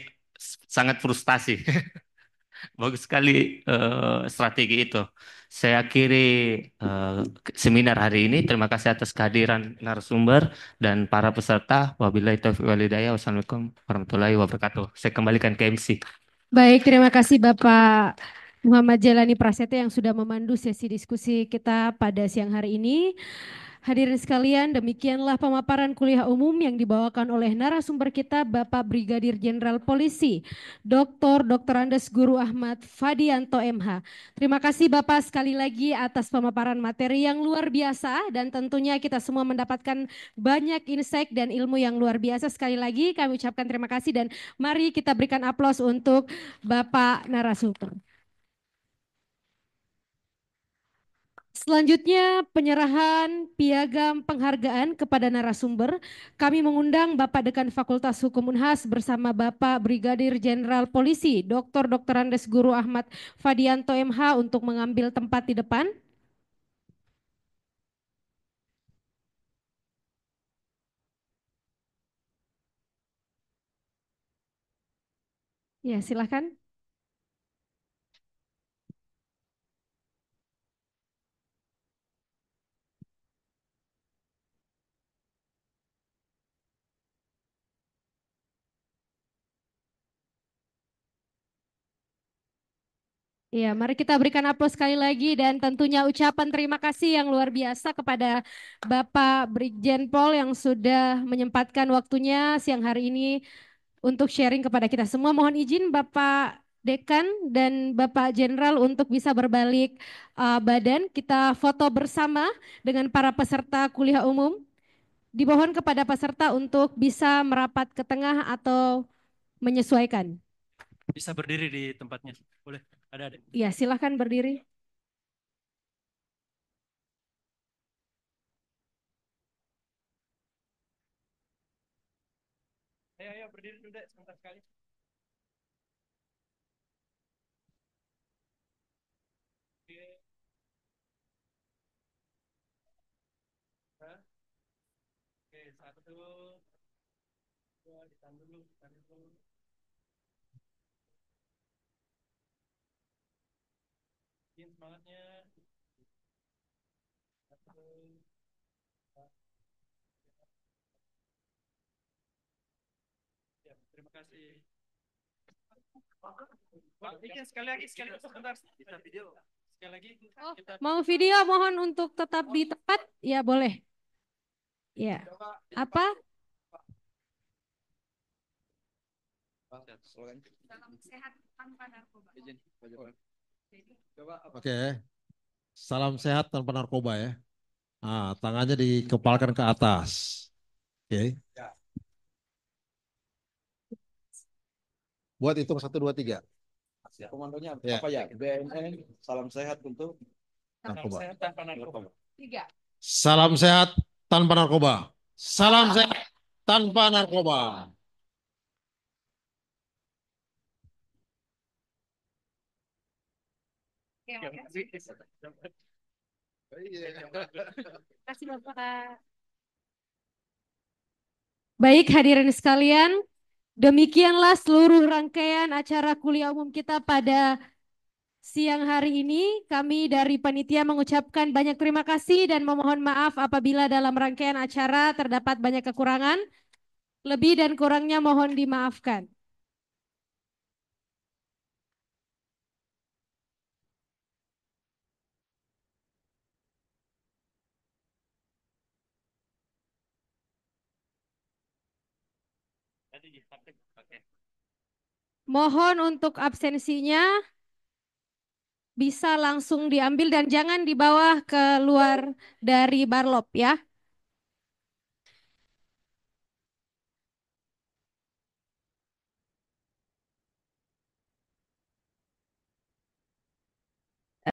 sangat frustasi. Bagus sekali strategi itu. Saya akhiri seminar hari ini. Terima kasih atas kehadiran narasumber dan para peserta. Wabillahi taufiq wal hidayah. Wassalamualaikum warahmatullahi wabarakatuh. Saya kembalikan ke MC. Baik, terima kasih Bapak Muhammad Jalani Prasetyo yang sudah memandu sesi diskusi kita pada siang hari ini. Hadirin sekalian, demikianlah pemaparan kuliah umum yang dibawakan oleh narasumber kita Bapak Brigadir Jenderal Polisi Dr. Andes Guru Ahmad Fadianto MH. Terima kasih Bapak sekali lagi atas pemaparan materi yang luar biasa dan tentunya kita semua mendapatkan banyak insight dan ilmu yang luar biasa. Sekali lagi kami ucapkan terima kasih dan mari kita berikan aplaus untuk Bapak narasumber. Selanjutnya penyerahan piagam penghargaan kepada narasumber. Kami mengundang Bapak Dekan Fakultas Hukum Unhas bersama Bapak Brigadir Jenderal Polisi Dr. Andes Guru Ahmad Fadianto MH untuk mengambil tempat di depan. Ya, silakan. Ya, mari kita berikan aplaus sekali lagi dan tentunya ucapan terima kasih yang luar biasa kepada Bapak Brigjen Pol yang sudah menyempatkan waktunya siang hari ini untuk sharing kepada kita semua. Mohon izin Bapak Dekan dan Bapak Jenderal untuk bisa berbalik badan. Kita foto bersama dengan para peserta kuliah umum. Dimohon kepada peserta untuk bisa merapat ke tengah atau menyesuaikan. Bisa berdiri di tempatnya. Boleh? Ada. Ya, silakan berdiri. Ayo berdiri dulu deh sebentar sekali. Oke, satu, dua, ditahan dulu, ditahan dulu. Bikin semangatnya. Satu, dua. Ya, terima kasih. Pak, bikin sekali lagi sebentar. Bisa video. Sekali lagi. Oh, mau video mohon untuk tetap di tempat. Ya, boleh. Ya. Apa? Salam sehat tanpa narkoba. Oke. Salam sehat tanpa narkoba ya. Nah, tangannya dikepalkan ke atas. Oke. Buat hitung 1, 2, 3. Komandonya Ya. apa ya? BNN, salam sehat untuk Salam narkoba. sehat tanpa narkoba. 3. Salam sehat tanpa narkoba. Salam sehat tanpa narkoba. Terima kasih Bapak. Baik hadirin sekalian, demikianlah seluruh rangkaian acara kuliah umum kita pada siang hari ini. Kami dari panitia mengucapkan banyak terima kasih dan memohon maaf apabila dalam rangkaian acara terdapat banyak kekurangan. Lebih dan kurangnya mohon dimaafkan. Mohon untuk absensinya bisa langsung diambil dan jangan dibawa keluar dari barlop ya.